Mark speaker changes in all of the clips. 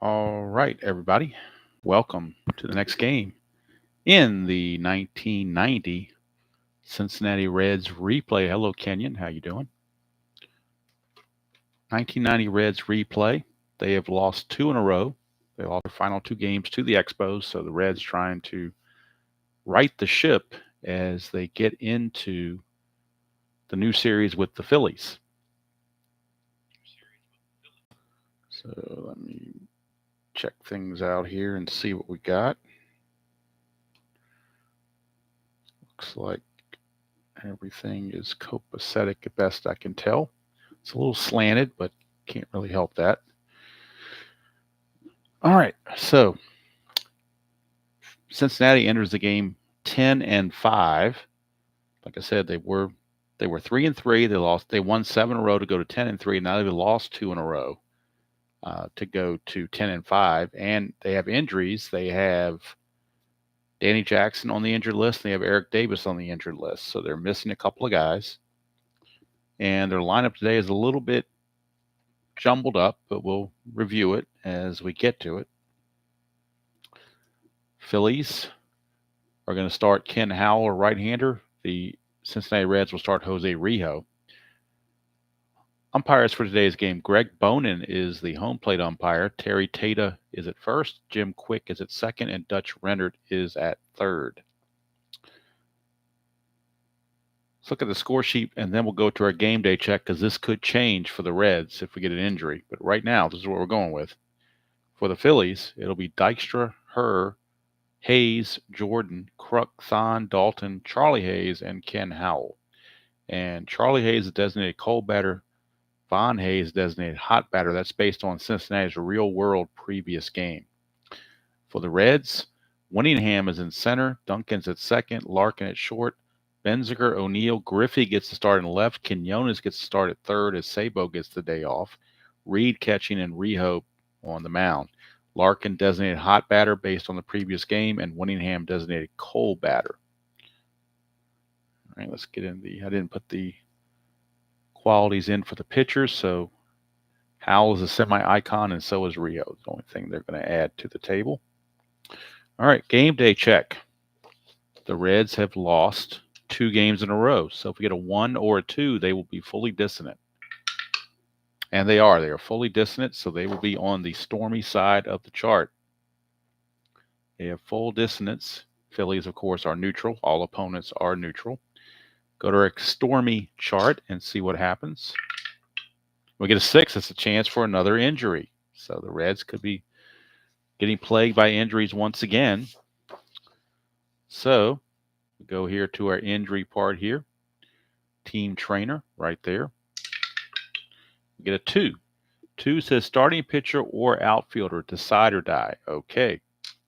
Speaker 1: All right, everybody. Welcome to the next game in the 1990 Cincinnati Reds replay. Hello, Kenyon. How you doing? 1990 Reds replay. They have lost two in a row. They lost their final two games to the Expos, so the Reds trying to right the ship as they get into the new series with the Phillies. So let me check things out here and see what we got. Looks like everything is copacetic at best I can tell. It's a little slanted, but can't really help that. All right, so Cincinnati enters the game 10-5. Like I said, they were 3-3. They won 7 in a row to go to 10-3. Now they've lost 2 in a row to go to 10-5, and they have injuries. They have Danny Jackson on the injured list. And they have Eric Davis on the injured list, so they're missing a couple of guys. And their lineup today is a little bit jumbled up, but we'll review it as we get to it. Phillies are going to start Ken Howell, a right-hander. The Cincinnati Reds will start Jose Rijo. Umpires for today's game: Greg Bonin is the home plate umpire. Terry Tata is at first. Jim Quick is at second, and Dutch Rennert is at third. Let's look at the score sheet, and then we'll go to our game day check because this could change for the Reds if we get an injury. But right now, this is what we're going with. For the Phillies, it'll be Dykstra, Herr, Hayes, Jordan, Kruk, Thon, Dalton, Charlie Hayes, and Ken Howell. And Charlie Hayes is designated cold batter. Von Hayes is designated hot batter. That's based on Cincinnati's real-world previous game. For the Reds, Winningham is in center. Duncan's at second. Larkin at short. Benziger, O'Neill, Griffey gets to start in left. Quinones gets to start at third as Sabo gets the day off. Reed catching and Rijo on the mound. Larkin designated hot batter based on the previous game, and Winningham designated cold batter. All right, let's get in I didn't put the qualities in for the pitchers, so Howell is a semi-icon, and so is Rijo. The only thing they're going to add to the table. All right, game day check. The Reds have lost 2 games in a row, so if we get a 1 or a 2, they will be fully dissonant. And they are fully dissonant, so they will be on the stormy side of the chart. They have full dissonance. Phillies, of course, are neutral. All opponents are neutral. Go to our stormy chart and see what happens. We get a 6. It's a chance for another injury. So the Reds could be getting plagued by injuries once again. So we go here to our injury part here. Team trainer right there. We get a 2. 2 says starting pitcher or outfielder, decide or die. Okay.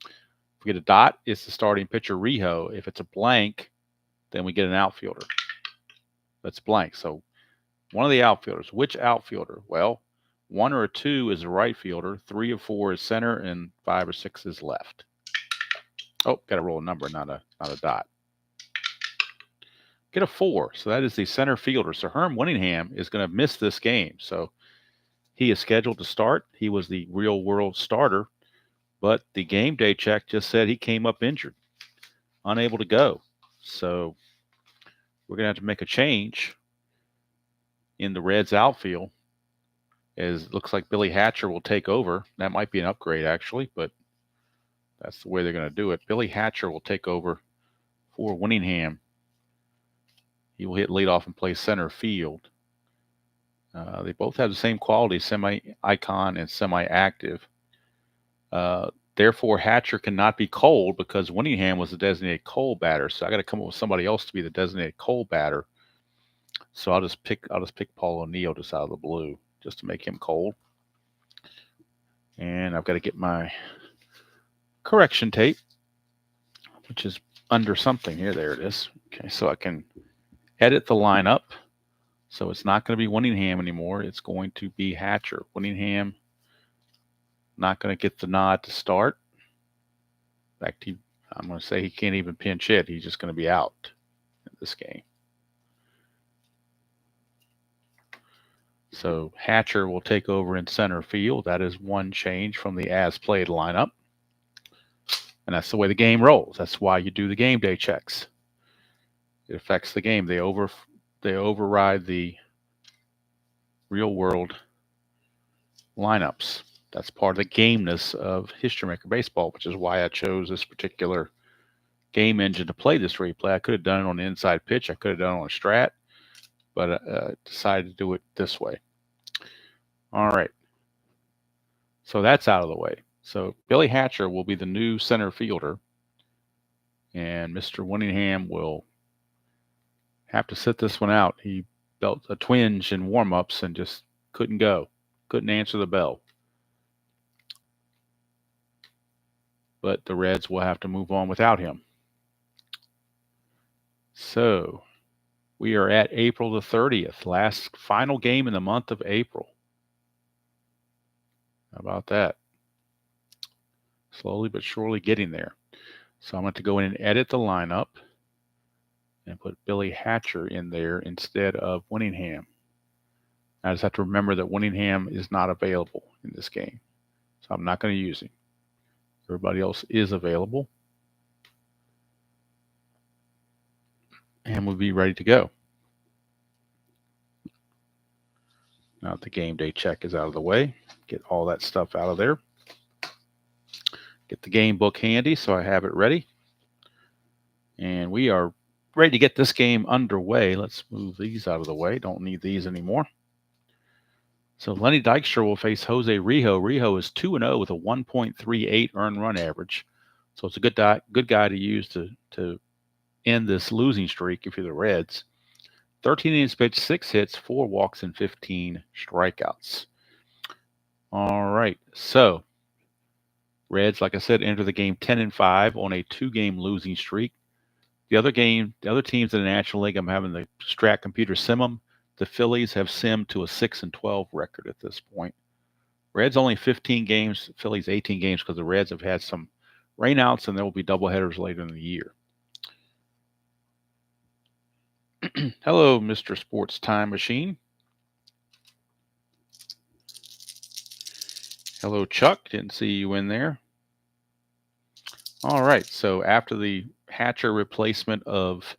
Speaker 1: If we get a dot, it's the starting pitcher, Rijo. If it's a blank, then we get an outfielder. That's blank. So one of the outfielders. Which outfielder? Well, 1 or a 2 is a right fielder. 3 or 4 is center, and 5 or 6 is left. Oh, got to roll a number, not a dot. Get a 4. So that is the center fielder. So Herm Winningham is going to miss this game. So he is scheduled to start. He was the real-world starter, but the game day check just said he came up injured, unable to go. So we're going to have to make a change in the Reds outfield, as it looks like Billy Hatcher will take over. That might be an upgrade, actually, but that's the way they're going to do it. Billy Hatcher will take over for Winningham. He will hit leadoff and play center field. They both have the same quality, semi-icon and semi-active. Therefore, Hatcher cannot be cold because Winningham was the designated cold batter. So I got to come up with somebody else to be the designated cold batter. So I'll just pick Paul O'Neill just out of the blue, just to make him cold. And I've got to get my correction tape, which is under something here. There it is. Okay, so I can edit the lineup. So it's not going to be Winningham anymore. It's going to be Hatcher. Winningham not going to get the nod to start. In fact, I'm going to say he can't even pinch hit. He's just going to be out in this game. So Hatcher will take over in center field. That is one change from the as-played lineup. And that's the way the game rolls. That's why you do the game day checks. It affects the game. They override the real world lineups. That's part of the gameness of History Maker Baseball, which is why I chose this particular game engine to play this replay. I could have done it on the inside pitch. I could have done it on a strat, but I decided to do it this way. All right. So that's out of the way. So Billy Hatcher will be the new center fielder, and Mr. Winningham will have to sit this one out. He felt a twinge in warm-ups and just couldn't go, couldn't answer the bell. But the Reds will have to move on without him. So we are at April the 30th, last final game in the month of April. How about that? Slowly but surely getting there. So I'm going to go in and edit the lineup and put Billy Hatcher in there instead of Winningham. I just have to remember that Winningham is not available in this game, so I'm not going to use him. Everybody else is available, and we'll be ready to go. Now that the game day check is out of the way, get all that stuff out of there. Get the game book handy so I have it ready. And we are ready to get this game underway. Let's move these out of the way. Don't need these anymore. So Lenny Dykstra will face Jose Rijo. Rijo is 2-0 with a 1.38 earned run average. So it's a good guy to use to end this losing streak if you're the Reds. 13 innings pitched, 6 hits, 4 walks, and 15 strikeouts. All right. So Reds, like I said, enter the game 10-5 on a 2-game losing streak. The other teams in the National League, I'm having the Strat computer sim them. The Phillies have simmed to a 6-12 record at this point. Reds only 15 games, Phillies 18 games because the Reds have had some rainouts and there will be doubleheaders later in the year. Hello, Mr. Sports Time Machine. Hello, Chuck. Didn't see you in there. All right. So after the Hatcher replacement of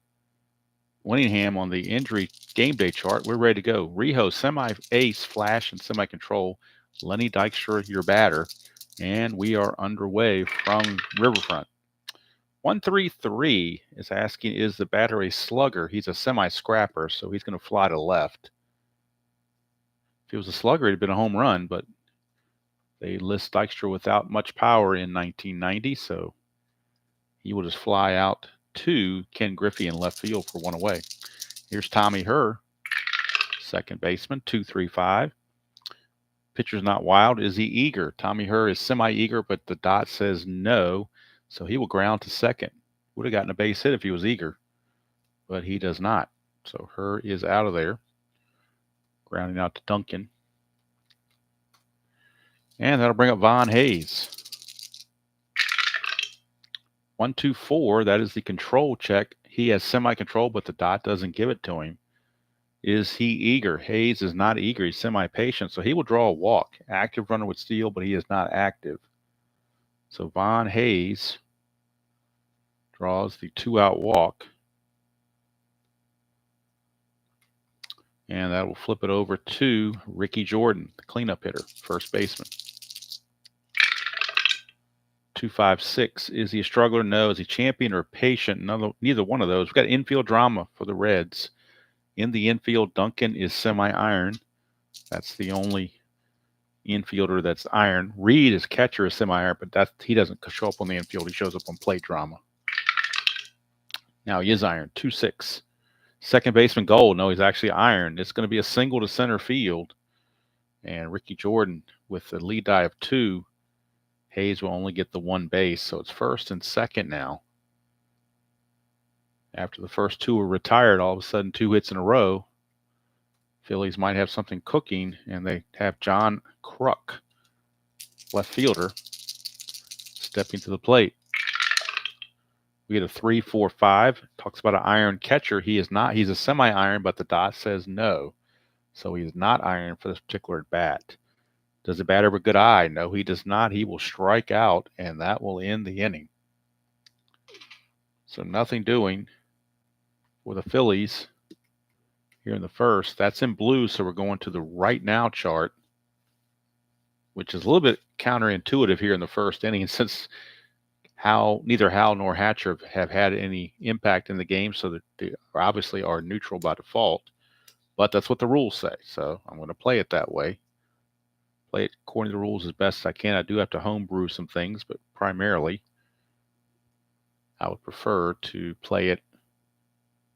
Speaker 1: Winningham on the injury game day chart, we're ready to go. Rijo, semi-ace, flash, and semi-control. Lenny Dykstra, your batter. And we are underway from Riverfront. 133 is asking, is the batter a slugger? He's a semi-scrapper, so he's going to fly to left. If he was a slugger, it'd been a home run, but they list Dykstra without much power in 1990, so he will just fly out to Ken Griffey in left field for one away. Here's Tommy Herr, second baseman, 2-3-5. Pitcher's not wild. Is he eager? Tommy Herr is semi-eager, but the dot says no, so he will ground to second. Would have gotten a base hit if he was eager, but he does not. So Herr is out of there, grounding out to Duncan. And that'll bring up Von Hayes. 1-2-4, that is the control check. He has semi-control, but the dot doesn't give it to him. Is he eager? Hayes is not eager. He's semi-patient, so he will draw a walk. Active runner would steal, but he is not active. So Von Hayes draws the 2-out walk. And that will flip it over to Ricky Jordan, the cleanup hitter, first baseman. 2-5-6. Is he a struggler? No. Is he champion or patient? Neither one of those. We've got infield drama for the Reds. In the infield, Duncan is semi-iron. That's the only infielder that's iron. Reed is catcher, is semi-iron, but he doesn't show up on the infield. He shows up on plate drama. Now he is iron. 2-6. Second baseman Gold. No, he's actually iron. It's going to be a single to center field. And Ricky Jordan with the lead die of 2. Hayes will only get the one base, so it's first and second now. After the first 2 were retired, all of a sudden 2 hits in a row. Phillies might have something cooking, and they have John Kruk, left fielder, stepping to the plate. We get a 3-4-5. Talks about an iron catcher. He is not. He's a semi-iron, but the dot says no. So he's not ironing for this particular at bat. Does the batter have a good eye? No, he does not. He will strike out, and that will end the inning. So nothing doing for the Phillies here in the first. That's in blue, so we're going to the right now chart, which is a little bit counterintuitive here in the first inning since neither Howell nor Hatcher have had any impact in the game, so that they obviously are neutral by default. But that's what the rules say, so I'm going to play it that way. Play it according to the rules as best as I can. I do have to homebrew some things, but primarily I would prefer to play it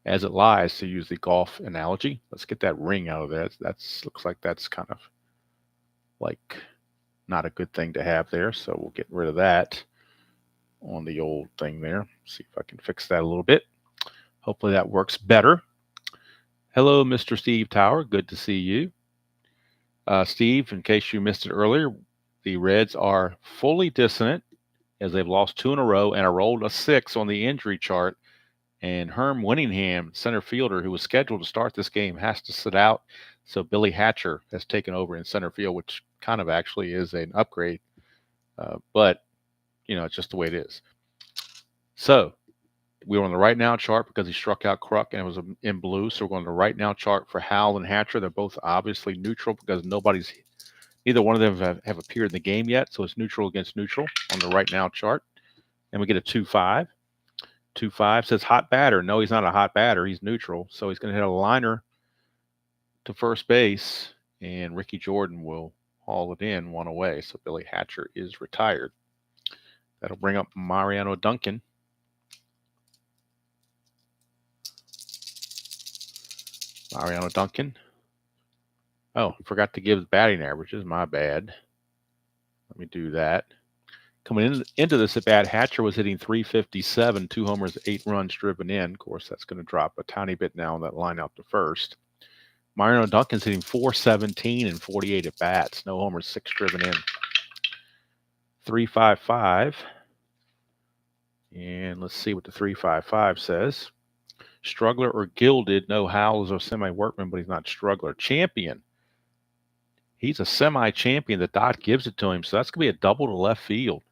Speaker 1: as it lies, to use the golf analogy. Let's get that ring out of there. That looks like that's kind of like not a good thing to have there, so we'll get rid of that on the old thing there. See if I can fix that a little bit. Hopefully that works better. Hello, Mr. Steve Tower. Good to see you. Steve, in case you missed it earlier, the Reds are fully dissonant as they've lost 2 in a row and are rolled a 6 on the injury chart. And Herm Winningham, center fielder, who was scheduled to start this game, has to sit out. So Billy Hatcher has taken over in center field, which kind of actually is an upgrade. But, it's just the way it is. So we were on the right now chart because he struck out Kruk and it was in blue. So we're going to the right now chart for Howell and Hatcher. They're both obviously neutral because neither one of them have appeared in the game yet. So it's neutral against neutral on the right now chart. And we get a 2-5. 2-5 says hot batter. No, he's not a hot batter. He's neutral. So he's going to hit a liner to first base, and Ricky Jordan will haul it in 1 away. So Billy Hatcher is retired. That'll bring up Mariano Duncan. Mariano Duncan. Oh, forgot to give the batting averages. My bad. Let me do that. Coming into this at bat, Hatcher was hitting .357, 2 homers, 8 runs driven in. Of course, that's going to drop a tiny bit now in that line out to first. Mariano Duncan's hitting .417 and 48 at bats. No homers, 6 driven in. 3.55. And let's see what the 3.55 says. Struggler or gilded. No, Howell is a semi-workman, but he's not struggler. Champion. He's a semi-champion. The dot gives it to him, so that's going to be a double to left field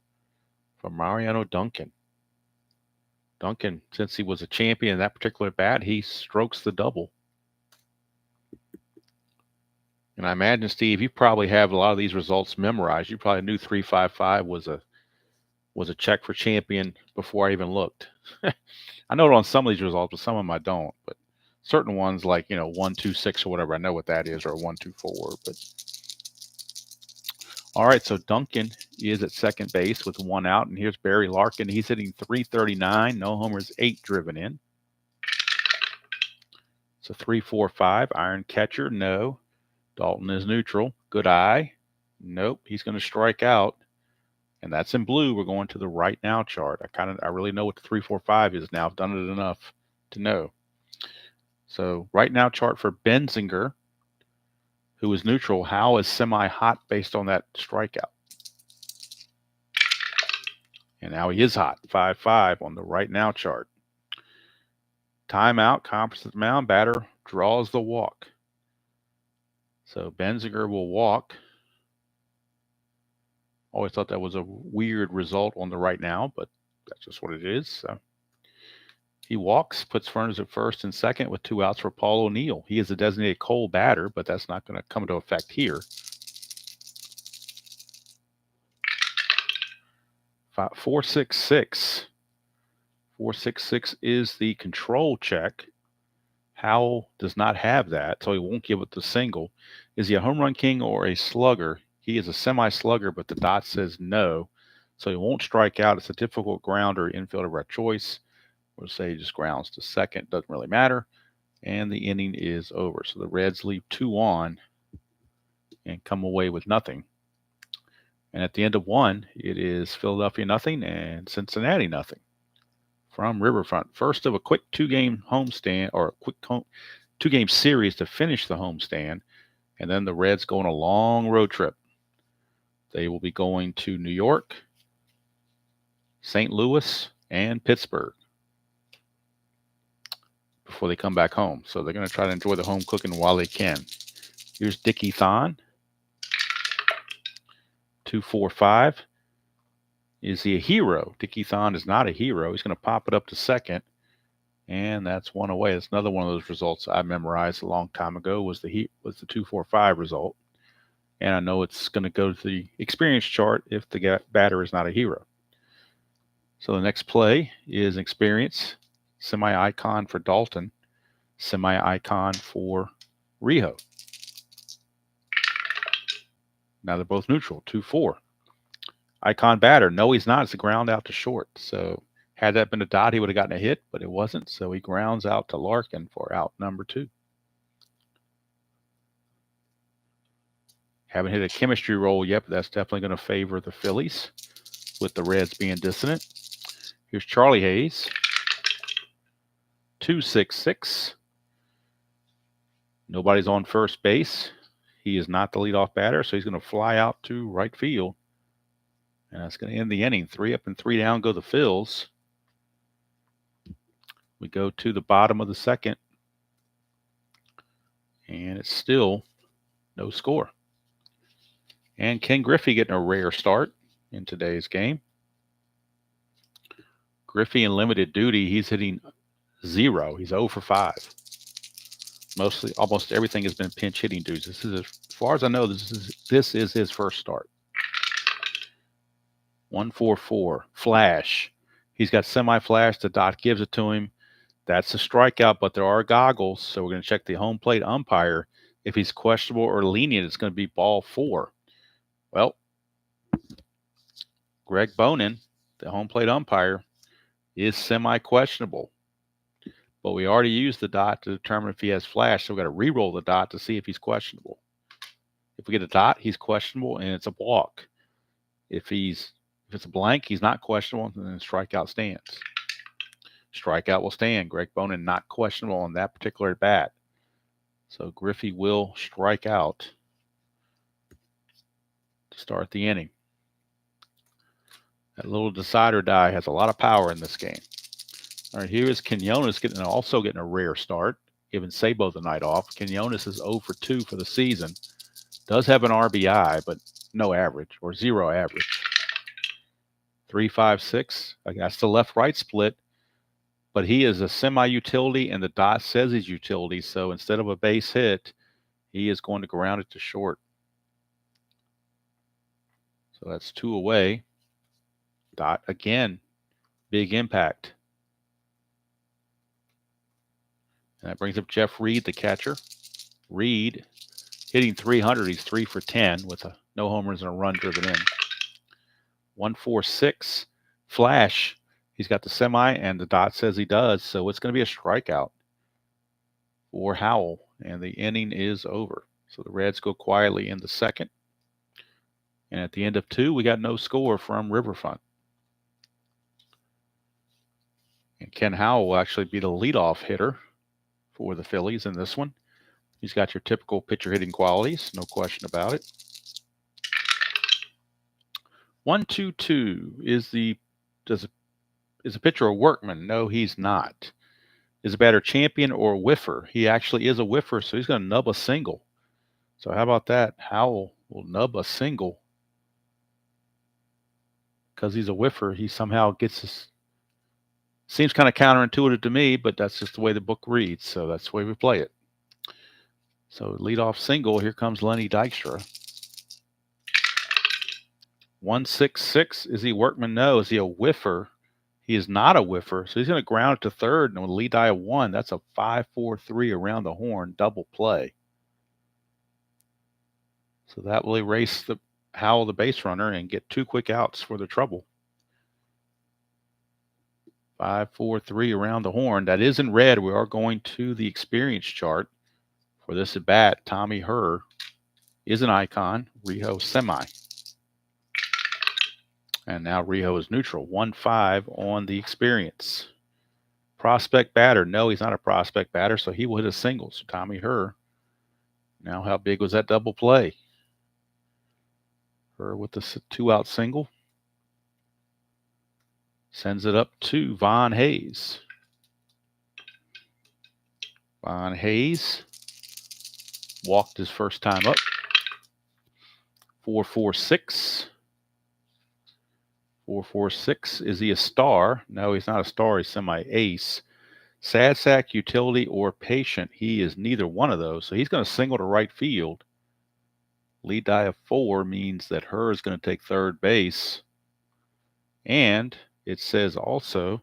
Speaker 1: from Mariano Duncan. Duncan, since he was a champion in that particular bat, he strokes the double. And I imagine, Steve, you probably have a lot of these results memorized. You probably knew 3.55 was a check for champion before I even looked. I know it on some of these results, but some of them I don't. But certain ones like, 1.26 or whatever, I know what that is, or 1.24. But all right, so Duncan is at second base with 1 out, and here's Barry Larkin. He's hitting .339, no homers, 8 driven in. So 3.45. Iron catcher, no. Dalton is neutral. Good eye. Nope, he's going to strike out. And that's in blue. We're going to the right now chart. I really know what the 3.45 is now. I've done it enough to know. So right now chart for Benzinger, who is neutral. Howell is semi-hot based on that strikeout. And now he is hot. 5.5 on the right now chart. Timeout, conference at the mound. Batter draws the walk. So Benzinger will walk. Always thought that was a weird result on the right now, but that's just what it is. So he walks, puts Furness at first and second with 2 outs for Paul O'Neill. He is a designated Cole batter, but that's not going to come into effect here. 4.66. 4.66 is the control check. Howell does not have that, so he won't give it the single. Is he a home run king or a slugger? He is a semi-slugger, but the dot says no, so he won't strike out. It's a difficult grounder, infielder by choice. We'll say he just grounds to second. Doesn't really matter. And the inning is over. So the Reds leave 2 on and come away with nothing. And at the end of 1, it is Philadelphia nothing and Cincinnati nothing from Riverfront. First of a quick 2-game homestand, or a quick 2-game series to finish the homestand. And then the Reds go on a long road trip. They will be going to New York, St. Louis, and Pittsburgh before they come back home. So they're going to try to enjoy the home cooking while they can. Here's Dickie Thon. 245. Is he a hero? Dickie Thon is not a hero. He's going to pop it up to second. And that's one away. That's another one of those results I memorized a long time ago was the 245 result. And I know it's going to go to the experience chart if the batter is not a hero. So the next play is experience. Semi-icon for Dalton. Semi-icon for Rijo. Now they're both neutral. 2-4. Icon batter. No, he's not. It's a ground out to short. So had that been a dot, he would have gotten a hit, but it wasn't. So he grounds out to Larkin for out number 2. Haven't hit a chemistry roll yet, but that's definitely going to favor the Phillies with the Reds being dissonant. Here's Charlie Hayes. 2-6-6. Nobody's on first base. He is not the leadoff batter, so he's going to fly out to right field. And that's going to end the inning. 3 up and 3 down go the Phils. We go to the bottom of the second. And it's still no score. And Ken Griffey getting a rare start in today's game. Griffey in limited duty, he's hitting 0. He's 0 for 5. Almost everything has been pinch hitting dudes. This is, as far as I know, this is his first start. 1-4-4. Flash. He's got semi-flash. The dot gives it to him. That's a strikeout, but there are goggles, so we're going to check the home plate umpire. If he's questionable or lenient, it's going to be ball 4. Well, Greg Bonin, the home plate umpire, is semi-questionable. But we already used the dot to determine if he has flash, so we've got to re-roll the dot to see if he's questionable. If we get a dot, he's questionable, and it's a walk. If it's a blank, he's not questionable, and then strikeout stands. Strikeout will stand. Greg Bonin not questionable on that particular at bat. So Griffey will strike out to start the inning. That little decide or die has a lot of power in this game. All right, here is Quinones also getting a rare start, giving Sabo the night off. Quinones is 0 for 2 for the season. Does have an RBI, but no average or 0 average. 3-5-6. That's the left-right split, but he is a semi-utility, and the dot says he's utility. So instead of a base hit, he is going to ground it to short. So that's 2 away. Dot again, big impact. And that brings up Jeff Reed, the catcher. Reed hitting 300. He's 3 for 10 with no homers and a run driven in. 1-4-6. Flash. He's got the semi, and the dot says he does. So it's going to be a strikeout for Howell, and the inning is over. So the Reds go quietly in the second. And at the end of 2, we got no score from Riverfront. And Ken Howell will actually be the leadoff hitter for the Phillies in this one. He's got your typical pitcher hitting qualities, no question about it. 1-2-2. Is the pitcher a workman? No, he's not. Is a batter champion or a whiffer? He actually is a whiffer, so he's going to nub a single. So how about that? Howell will nub a single. Because he's a whiffer, he somehow gets this. Seems kind of counterintuitive to me, but that's just the way the book reads, so that's the way we play it. So leadoff single, here comes Lenny Dykstra. 1-6-6. Is he workman? No. Is he a whiffer? He is not a whiffer, so he's going to ground it to third, and with a lead die of 1, that's a 5-4-3 around the horn double play. So that will erase Howell, the base runner, and get 2 quick outs for the trouble. 5-4-3 around the horn. That is in red. We are going to the experience chart for this at bat. Tommy Herr is an icon. Rijo semi. And now Rijo is neutral. 1-5 on the experience. Prospect batter. No, he's not a prospect batter, so he will hit a single. So Tommy Herr. Now how big was that double play? Herr with the 2-out single. Sends it up to Von Hayes. Von Hayes, walked his first time up. 446. 446. Is he a star? No, he's not a star. He's semi-ace. Sad sack, utility, or patient. He is neither one of those. So he's going to single to right field. Lead die of 4 means that Her is going to take third base. And it says also,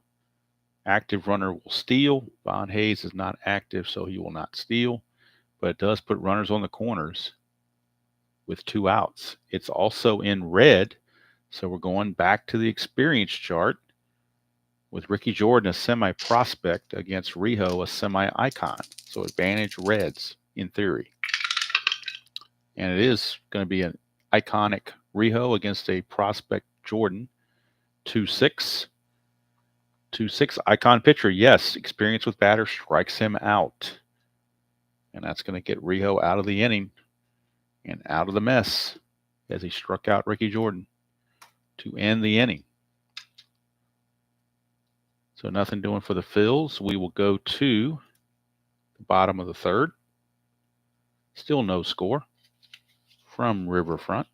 Speaker 1: active runner will steal. Von Hayes is not active, so he will not steal. But it does put runners on the corners with 2 outs. It's also in red. So we're going back to the experience chart with Ricky Jordan, a semi-prospect, against Rijo, a semi-icon. So advantage Reds, in theory. And it is going to be an iconic Rijo against a prospect Jordan. 2-6. 2-6, icon pitcher. Yes, experience with batter strikes him out. And that's going to get Rijo out of the inning and out of the mess as he struck out Ricky Jordan to end the inning. So nothing doing for the Phils. We will go to the bottom of the third. Still no score from Riverfront.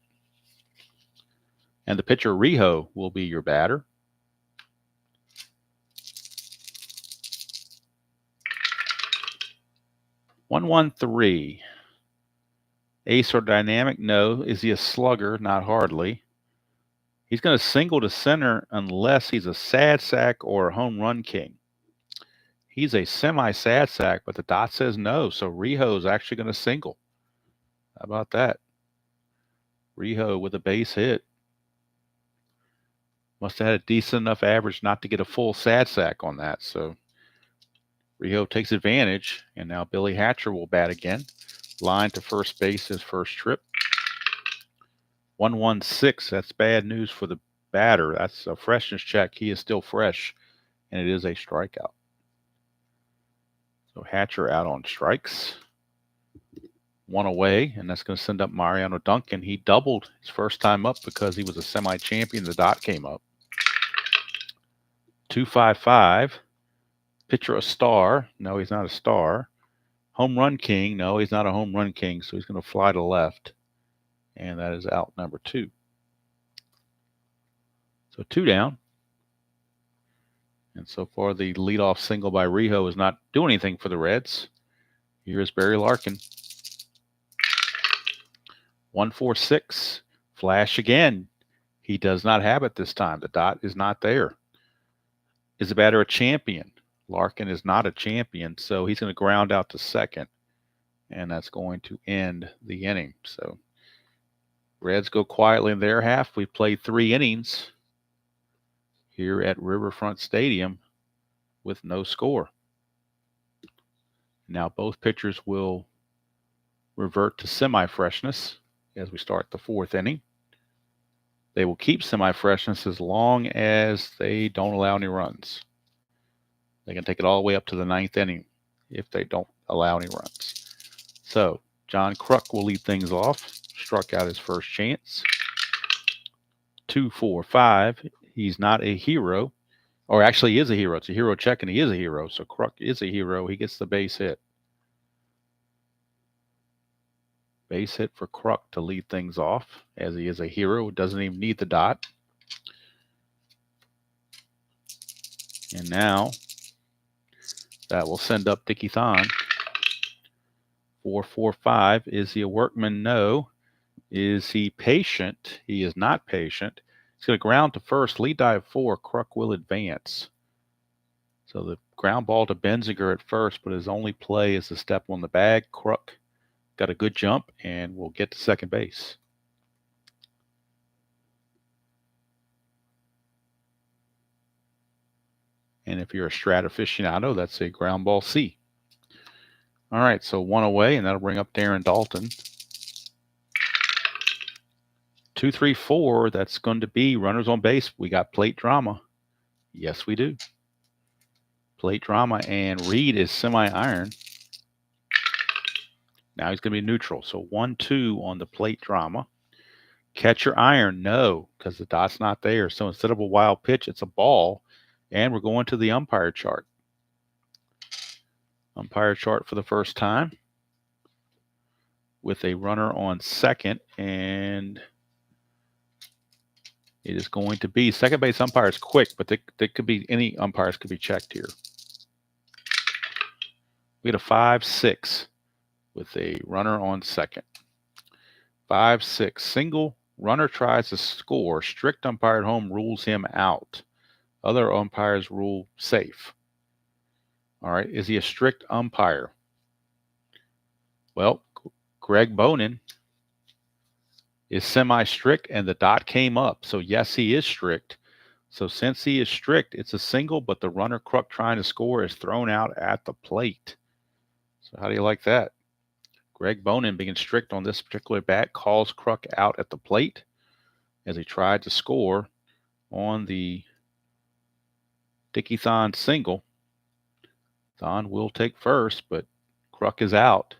Speaker 1: And the pitcher Rijo will be your batter. (1-1-3). Ace or dynamic? No. Is he a slugger? Not hardly. He's going to single to center unless he's a sad sack or a home run king. He's a semi-sad sack, but the dot says no, so Rijo is actually going to single. How about that? Rijo with a base hit. Must have had a decent enough average not to get a full sad sack on that, so Rijo takes advantage, and now Billy Hatcher will bat again. Line to first base his first trip. 1-1-6. That's bad news for the batter. That's a freshness check. He is still fresh, and it is a strikeout. So Hatcher out on strikes. 1 away, and that's going to send up Mariano Duncan. He doubled his first time up because he was a semi-champion. The dot came up. 2-5-5. Pitcher a star. No, he's not a star. Home run king. No, he's not a home run king, so he's going to fly to left. And that is out number 2. So 2 down. And so far, the leadoff single by Rijo is not doing anything for the Reds. Here is Barry Larkin. 1-4-6. Flash again. He does not have it this time. The dot is not there. Is the batter a champion? Larkin is not a champion, so he's going to ground out to second. And that's going to end the inning. So Reds go quietly in their half. We played 3 innings here at Riverfront Stadium with no score. Now both pitchers will revert to semi-freshness as we start the 4th inning. They will keep semi-freshness as long as they don't allow any runs. They can take it all the way up to the 9th inning if they don't allow any runs. So John Kruk will lead things off. Struck out his first chance. 2-4-5. He's not a hero. Or actually he is a hero. It's a hero check, and he is a hero. So Kruk is a hero. He gets the base hit. Base hit for Kruk to lead things off, as he is a hero. Doesn't even need the dot. And now that will send up Dickie Thon. 4-4-5. Is he a workman? No. Is he patient? He is not patient. He's going to ground to first. Lead die of 4. Kruk will advance. So the ground ball to Benziger at first, but his only play is the step on the bag. Kruk got a good jump and will get to second base. And if you're a Strat aficionado, that's a ground ball C. All right, so 1 away, and that'll bring up Darren Dalton. 2-3-4, that's going to be runners on base. We got plate drama. Yes, we do. Plate drama, and Reed is semi-iron. Now he's going to be neutral. So 1-2 on the plate drama. Catcher iron, no, because the dot's not there. So instead of a wild pitch, it's a ball. And we're going to the umpire chart. Umpire chart for the first time. with a runner on second, and it is going to be second base umpire is quick, but they could be any umpires could be checked here. We had a 5-6 with a runner on second. 5-6 single. Runner tries to score. Strict umpire at home rules him out. Other umpires rule safe. All right. Is he a strict umpire? Well, Greg Bonin is semi-strict, and the dot came up. So, yes, he is strict. So, since he is strict, it's a single, but the runner Kruk trying to score is thrown out at the plate. So, how do you like that? Greg Bonin, being strict on this particular bat, calls Kruk out at the plate as he tried to score on the Dickie Thon single. Thon will take first, but Kruk is out.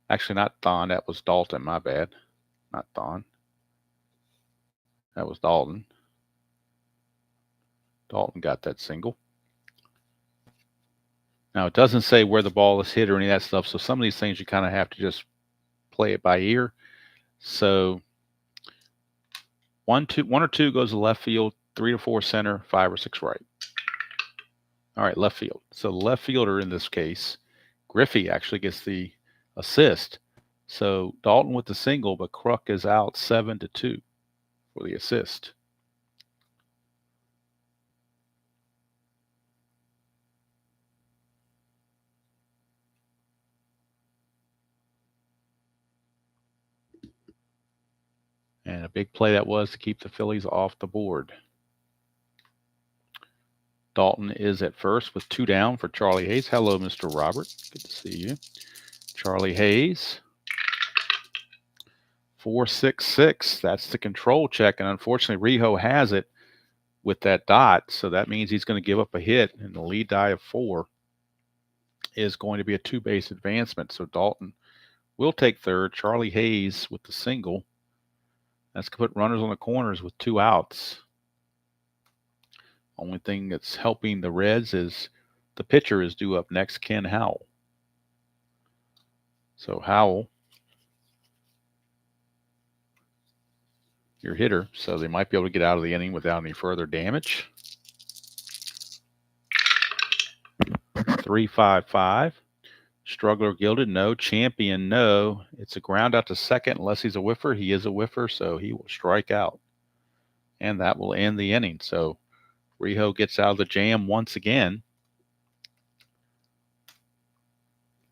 Speaker 1: Actually, not Thon. That was Dalton. My bad. Not Thon. That was Dalton. Dalton got that single. Now, it doesn't say where the ball is hit or any of that stuff, so some of these things you kind of have to just play it by ear. So, 1 or 2 goes to left field, 3 or 4 center, 5 or 6 right. All right, left field. So, the left fielder in this case, Griffey, actually gets the assist. So, Dalton with the single, but Kruk is out 7-2 for the assist. And a big play that was to keep the Phillies off the board. Dalton is at first with 2 down for Charlie Hayes. Hello, Mr. Robert. Good to see you. Charlie Hayes. 4-6-6. That's the control check. And unfortunately, Rijo has it with that dot. So that means he's going to give up a hit. And the lead die of 4 is going to be a 2-base advancement. So Dalton will take third. Charlie Hayes with the single. That's going to put runners on the corners with 2 outs. Only thing that's helping the Reds is the pitcher is due up next, Ken Howell. So Howell, your hitter, so they might be able to get out of the inning without any further damage. 3-5-5. Struggler gilded, no. Champion, no. It's a ground out to second unless he's a whiffer. He is a whiffer, so he will strike out. And that will end the inning. So Rijo gets out of the jam once again.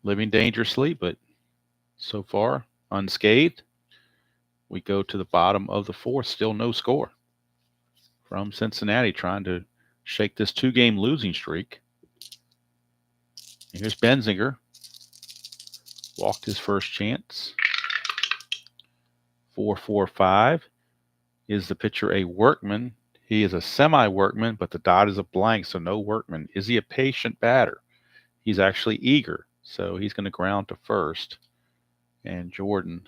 Speaker 1: Living dangerously, but so far unscathed. We go to the bottom of the 4th. Still no score from Cincinnati trying to shake this 2-game losing streak. Here's Benzinger. Walked his first chance. 4-4-5. Is the pitcher a workman? He is a semi-workman, but the dot is a blank, so no workman. Is he a patient batter? He's actually eager, so he's going to ground to first, and Jordan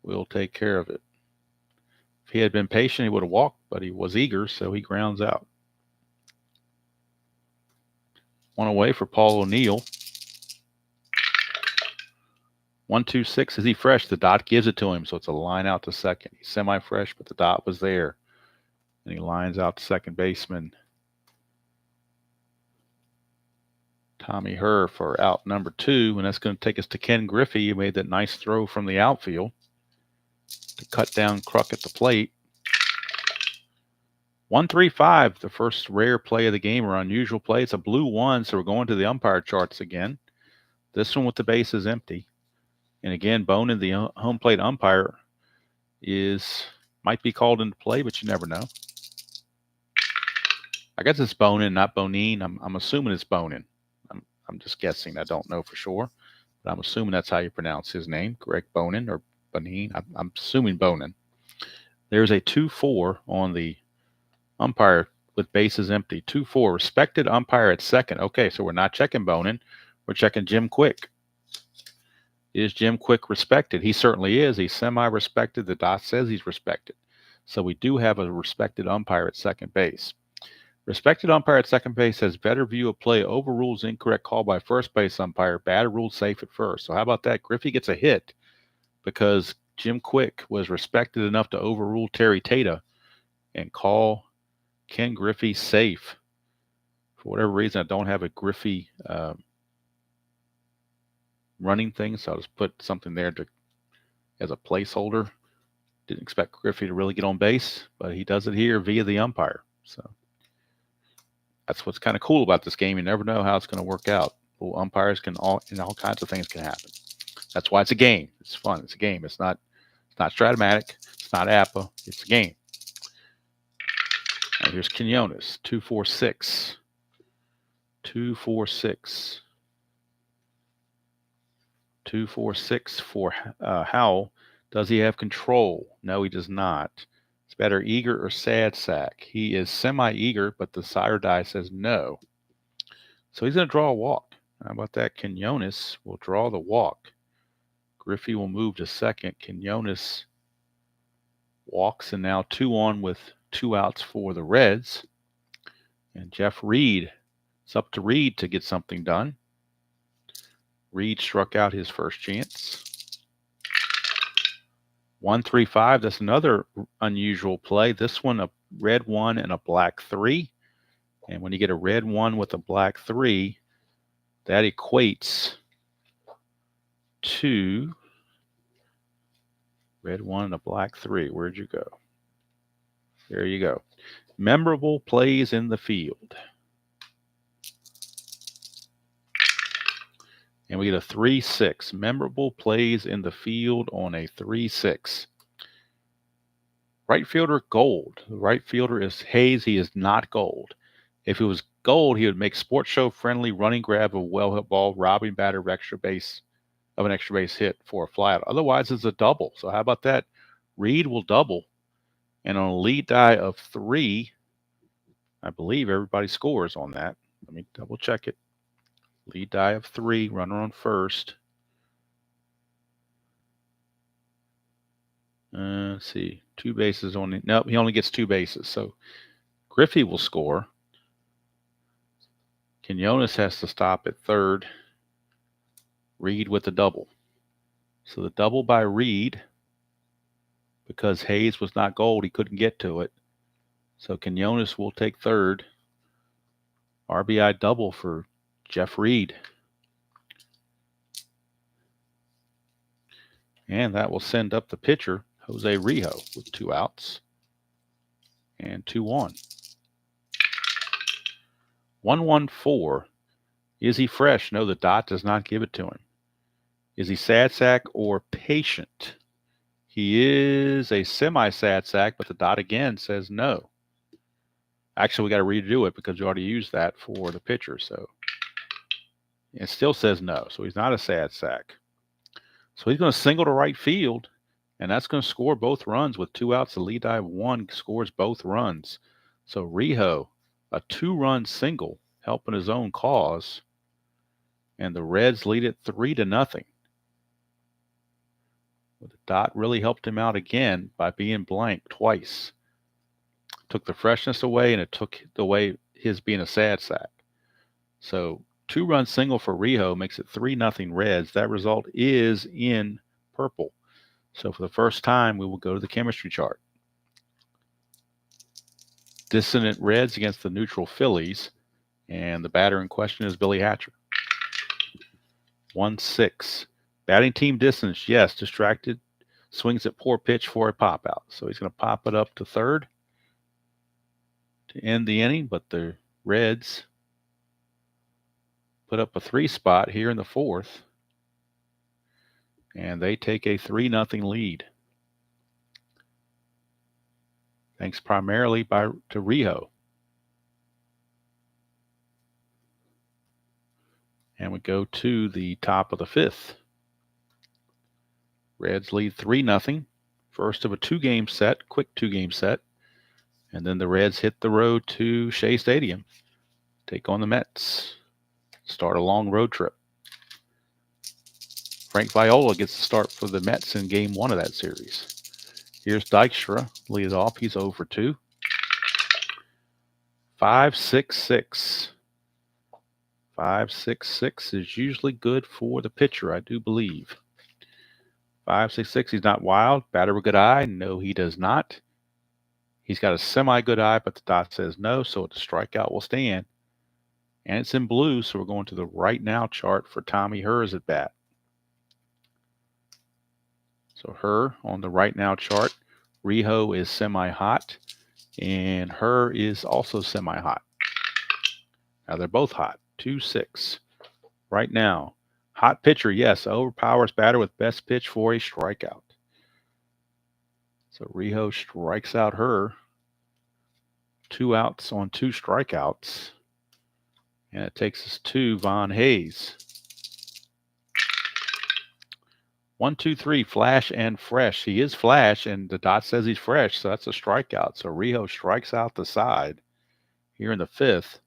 Speaker 1: will take care of it. If he had been patient, he would have walked, but he was eager, so he grounds out. 1 away for Paul O'Neill. 1-2-6. Is he fresh? The dot gives it to him, so it's a line out to second. He's semi-fresh, but the dot was there. And he lines out to second baseman Tommy Herr for out number 2. And that's going to take us to Ken Griffey, who made that nice throw from the outfield to cut down Kruk at the plate. 1-3-5, the first rare play of the game or unusual play. It's a blue 1, so we're going to the umpire charts again. This one with the bases empty. And again, Bonin, the home plate umpire, might be called into play, but you never know. I guess it's Bonin, not Bonin. I'm assuming it's Bonin. I'm just guessing. I don't know for sure, but I'm assuming that's how you pronounce his name, Greg Bonin or Bonin. I'm assuming Bonin. There's a 2-4 on the umpire with bases empty. 2-4. Respected umpire at second. Okay, so we're not checking Bonin. We're checking Jim Quick. Is Jim Quick respected? He certainly is. He's semi-respected. The dot says he's respected. So we do have a respected umpire at second base. Respected umpire at second base has better view of play, overrules incorrect call by first base umpire. Batter ruled safe at first. So how about that? Griffey gets a hit because Jim Quick was respected enough to overrule Terry Tata and call Ken Griffey safe. For whatever reason, I don't have a Griffey running thing, so I'll just put something there as a placeholder. Didn't expect Griffey to really get on base, but he does it here via the umpire. So that's what's kind of cool about this game. You never know how it's going to work out. Well, umpires can all kinds of things can happen. That's why it's a game. It's fun. It's a game. It's not Stratomatic. It's not APA. It's a game. Now here's Quinones, 2-4-6. 2-4-6. 2-4-6 for Howell. Does he have control? No, he does not. It's better eager or sad sack. He is semi-eager, but the sire die says no. So he's going to draw a walk. How about that? Quinones will draw the walk. Griffey will move to second. Quinones walks, and now 2 on with 2 outs for the Reds. And Jeff Reed, it's up to Reed to get something done. Reed struck out his first chance. 1-3-5, that's another unusual play. This one, a red 1 and a black 3. And when you get a red 1 with a black 3, that equates to red 1 and a black 3. Where'd you go? There you go. Memorable plays in the field. And we get a 3-6. Memorable plays in the field on a 3-6. Right fielder, Gold. The right fielder is Hayes. He is not Gold. If it was Gold, he would make sports show friendly running grab of a well hit ball, robbing batter of an extra base hit for a flyout. Otherwise, it's a double. So how about that? Reed will double. And on a lead die of 3, I believe everybody scores on that. Let me double check it. Lead die of 3, runner on first. Let's see, 2 bases on it. Nope, he only gets 2 bases. So Griffey will score. Quinones has to stop at third. Reed with the double. So the double by Reed, because Hayes was not Gold, he couldn't get to it. So Quinones will take third. RBI double for Jeff Reed. And that will send up the pitcher, Jose Rijo, with 2 outs and 2 on. 1-1-4. Is he fresh? No, the dot does not give it to him. Is he sad sack or patient? He is a semi-sad sack, but the dot again says no. Actually, we got to redo it because we already used that for the pitcher. So it still says no. So he's not a sad sack. So he's going to single to right field, and that's going to score both runs with 2 outs. The lead die of 1 scores both runs. So Rijo, a 2-run single, helping his own cause, and the Reds lead it 3-0. But the dot really helped him out again by being blank twice. Took the freshness away, and it took away his being a sad sack. So 2-run single for Rijo makes it 3-0 Reds. That result is in purple. So for the first time, we will go to the chemistry chart. Dissonant Reds against the neutral Phillies. And the batter in question is Billy Hatcher. 1-6. Batting team distance, yes, distracted. Swings at poor pitch for a pop out. So he's going to pop it up to third to end the inning. But the Reds put up a 3 spot here in the 4th. And they take a 3-0 lead. Thanks primarily to Rijo. And we go to the top of the 5th. Reds lead 3-0. First of a 2-game set, quick 2-game set. And then the Reds hit the road to Shea Stadium. Take on the Mets. Start a long road trip. Frank Viola gets the start for the Mets in game 1 of that series. Here's Dykstra, leads off. He's 0 for 2. 5-6-6. 5-6-6 is usually good for the pitcher, I do believe. 5-6-6, he's not wild. Batter with good eye? No, he does not. He's got a semi-good eye, but the dot says no, so the strikeout will stand. And it's in blue, so we're going to the right now chart for Tommy Herr's at bat. So Herr on the right now chart. Rijo is semi-hot, and Herr is also semi-hot. Now they're both hot. 2-6. Right now. Hot pitcher, yes. Overpowers batter with best pitch for a strikeout. So Rijo strikes out Herr. 2 outs on 2 strikeouts. And it takes us to Von Hayes. 1, 2, 3, flash and fresh. He is flash, and the dot says he's fresh, so that's a strikeout. So Rijo strikes out the side here in the 5th.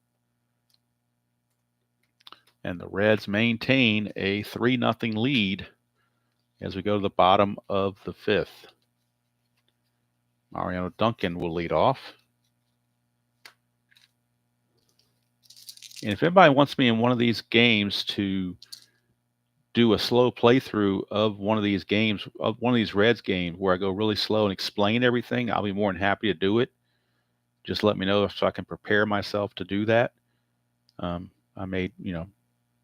Speaker 1: And the Reds maintain a 3-0 lead as we go to the bottom of the 5th. Mariano Duncan will lead off. And if anybody wants me in one of these games to do a slow playthrough of one of these games, of one of these Reds games where I go really slow and explain everything, I'll be more than happy to do it. Just let me know so I can prepare myself to do that. I may,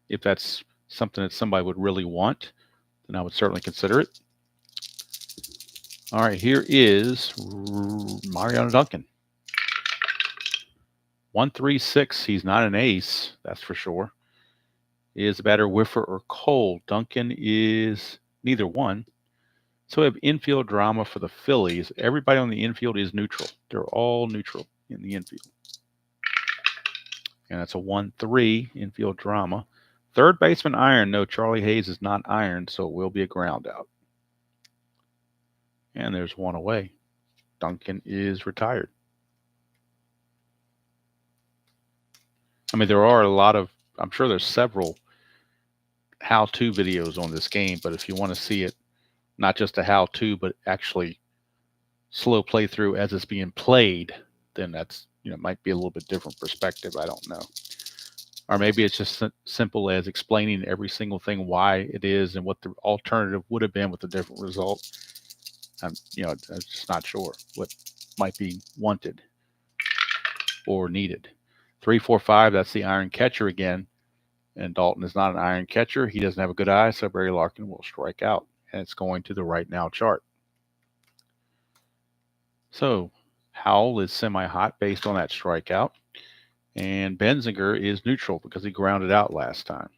Speaker 1: if that's something that somebody would really want, then I would certainly consider it. All right, here is Mariano Duncan. 1-3-6. He's not an ace, that's for sure. Is the batter whiffer or cold? Duncan is neither one. So we have infield drama for the Phillies. Everybody on the infield is neutral. They're all neutral in the infield. And that's a 1-3 infield drama. Third baseman iron. No, Charlie Hayes is not iron, so it will be a ground out. And there's one away. Duncan is retired. I mean, there are a lot of, I'm sure there's several how-to videos on this game, but if you want to see it, not just a how-to, but actually slow playthrough as it's being played, then that's, might be a little bit different perspective. I don't know. Or maybe it's just simple as explaining every single thing, why it is and what the alternative would have been with a different result. I'm just not sure what might be wanted or needed. 3-4-5, that's the iron catcher again. And Dalton is not an iron catcher. He doesn't have a good eye, so Barry Larkin will strike out. And it's going to the right now chart. So Howell is semi-hot based on that strikeout. And Benzinger is neutral because he grounded out last time.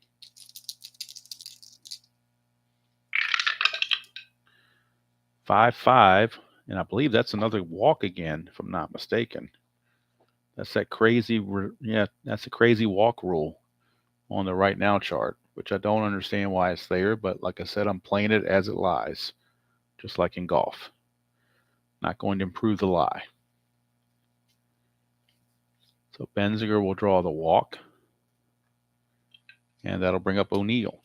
Speaker 1: Five, and I believe that's another walk again, if I'm not mistaken. That's that crazy, that's a crazy walk rule on the right now chart, which I don't understand why it's there, but like I said, I'm playing it as it lies, just like in golf. Not going to improve the lie. So Benzinger will draw the walk, and that'll bring up O'Neill.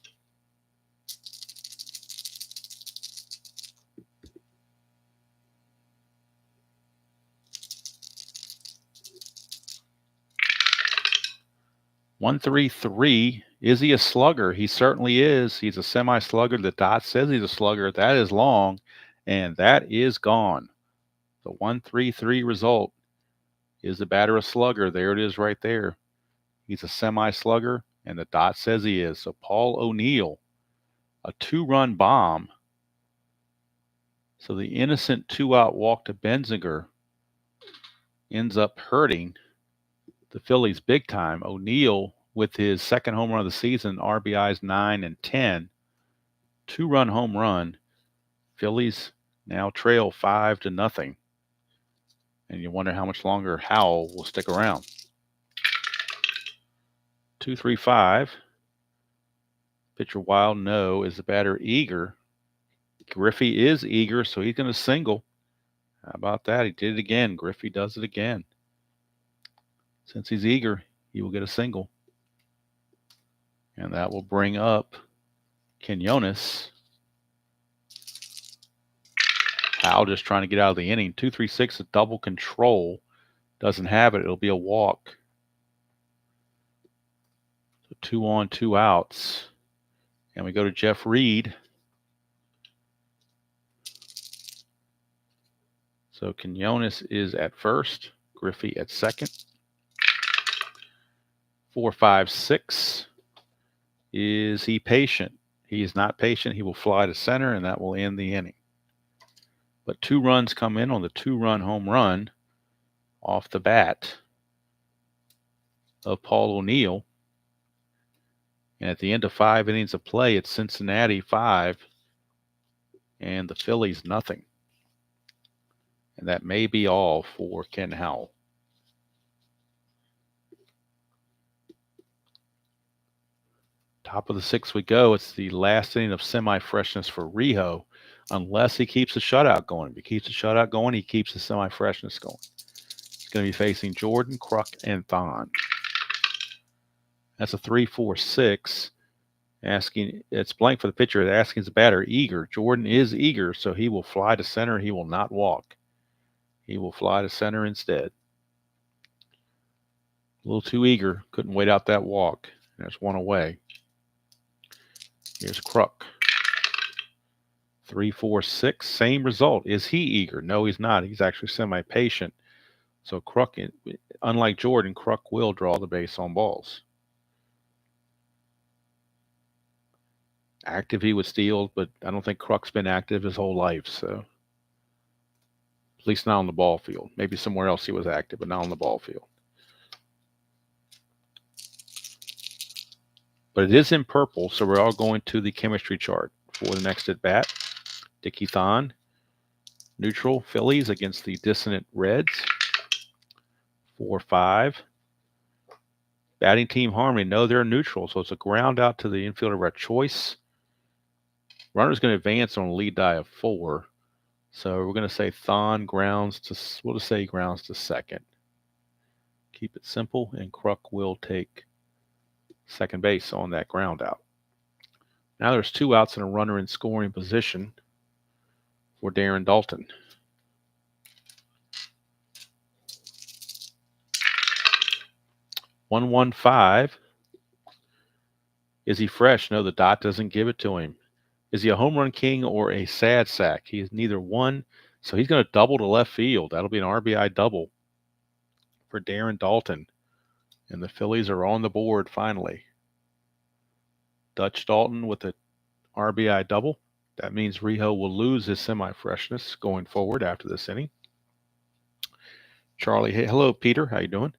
Speaker 1: One, 3-3. Is he a slugger? He certainly is. He's a semi-slugger. The dot says he's a slugger. That is long, and that is gone. The 1-3-3 result. Is the batter a slugger? There it is right there. He's a semi-slugger, and the dot says he is. So Paul O'Neill, a 2-run bomb. So the innocent 2-out walk to Benzinger ends up hurting the Phillies big time. O'Neill, with his second home run of the season, RBIs 9 and 10, 2-run home run. Phillies now trail 5-0. And you wonder how much longer Howell will stick around. 2-3-5. Pitcher wild, no. Is the batter eager? Griffey is eager, so he's going to single. How about that? He did it again. Griffey does it again. Since he's eager, he will get a single. And that will bring up Quinones. Howell just trying to get out of the inning. 2-3-6, a double control. Doesn't have it. It'll be a walk. So 2 on, 2 outs. And we go to Jeff Reed. So Quinones is at first. Griffey at second. 4, 5, 6. Is he patient? He is not patient. He will fly to center, and that will end the inning. But 2 runs come in on the 2-run home run off the bat of Paul O'Neill. And at the end of 5 innings of play, it's Cincinnati 5 and the Phillies nothing. And that may be all for Ken Howell. Top of the 6th we go. It's the last inning of semi-freshness for Rijo, unless he keeps the shutout going. If he keeps the shutout going, he keeps the semi-freshness going. He's going to be facing Jordan, Kruk, and Thon. That's a 3, 4, 6. Asking, it's blank for the pitcher. Asking the batter, eager. Jordan is eager, so he will fly to center. He will not walk. He will fly to center instead. A little too eager. Couldn't wait out that walk. There's one away. Here's Kruk. 3, 4, 6. Same result. Is he eager? No, he's not. He's actually semi-patient. So Kruk, unlike Jordan, Kruk will draw the base on balls. Active, he would steal, but I don't think Kruk's been active his whole life. So at least not on the ball field. Maybe somewhere else he was active, but not on the ball field. But it is in purple, so we're all going to the chemistry chart for the next at bat. Dickie Thon, neutral Phillies against the dissonant Reds. 4, 5. Batting team harmony. No, they're neutral, so it's a ground out to the infielder of our choice. Runner's going to advance on a lead die of 4. So we're going to say Thon grounds to, we'll just say grounds to second. Keep it simple, and Kruk will take second base on that ground out. Now there's 2 outs and a runner in scoring position for Darren Dalton. One, 1, 5. Is he fresh? No, the dot doesn't give it to him. Is he a home run king or a sad sack? He is neither one, so he's going to double to left field. That'll be an RBI double for Darren Dalton. And the Phillies are on the board finally. Dutch Dalton with an RBI double. That means Rijo will lose his semi-freshness going forward after this inning. Charlie, hello, Peter. How you doing?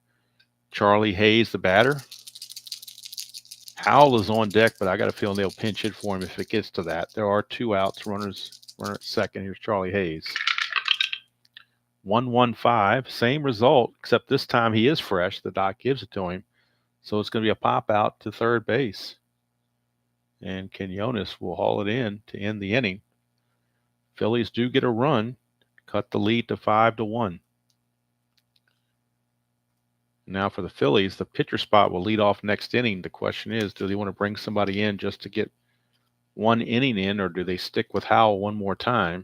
Speaker 1: Charlie Hayes, the batter. Howell is on deck, but I got a feeling they'll pinch hit for him if it gets to that. There are 2 outs, runner at second. Here's Charlie Hayes. 1, 1, 5. Same result, except this time he is fresh. The doc gives it to him. So it's going to be a pop out to third base. And Quinones will haul it in to end the inning. Phillies do get a run, cut the lead to 5-1. Now for the Phillies, the pitcher spot will lead off next inning. The question is, do they want to bring somebody in just to get one inning in, or do they stick with Howell one more time?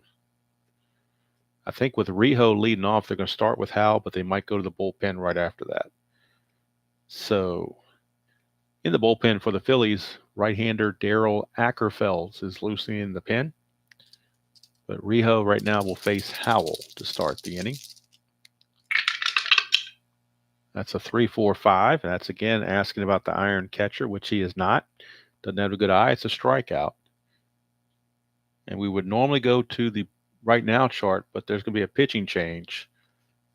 Speaker 1: I think with Rijo leading off, they're going to start with Howell, but they might go to the bullpen right after that. So in the bullpen for the Phillies, right-hander Darryl Ackerfelds is loosening the pen. But Rijo right now will face Howell to start the inning. That's a 3, 4, 5. That's again asking about the iron catcher, which he is not. Doesn't have a good eye. It's a strikeout. And we would normally go to the right now chart, but there's going to be a pitching change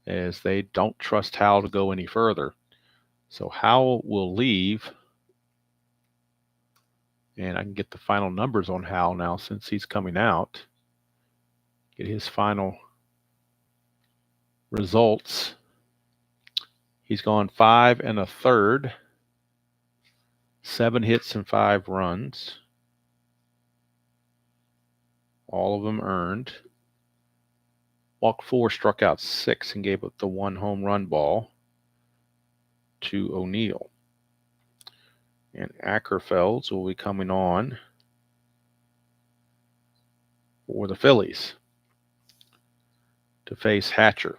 Speaker 1: as they don't trust Howell to go any further. So Howell will leave. And I can get the final numbers on Howell now since he's coming out. Get his final results. He's gone 5 1/3, 7 hits and 5 runs. All of them earned. Walked 4, struck out 6, and gave up the 1 home run ball to O'Neill. And Ackerfelds will be coming on for the Phillies to face Hatcher.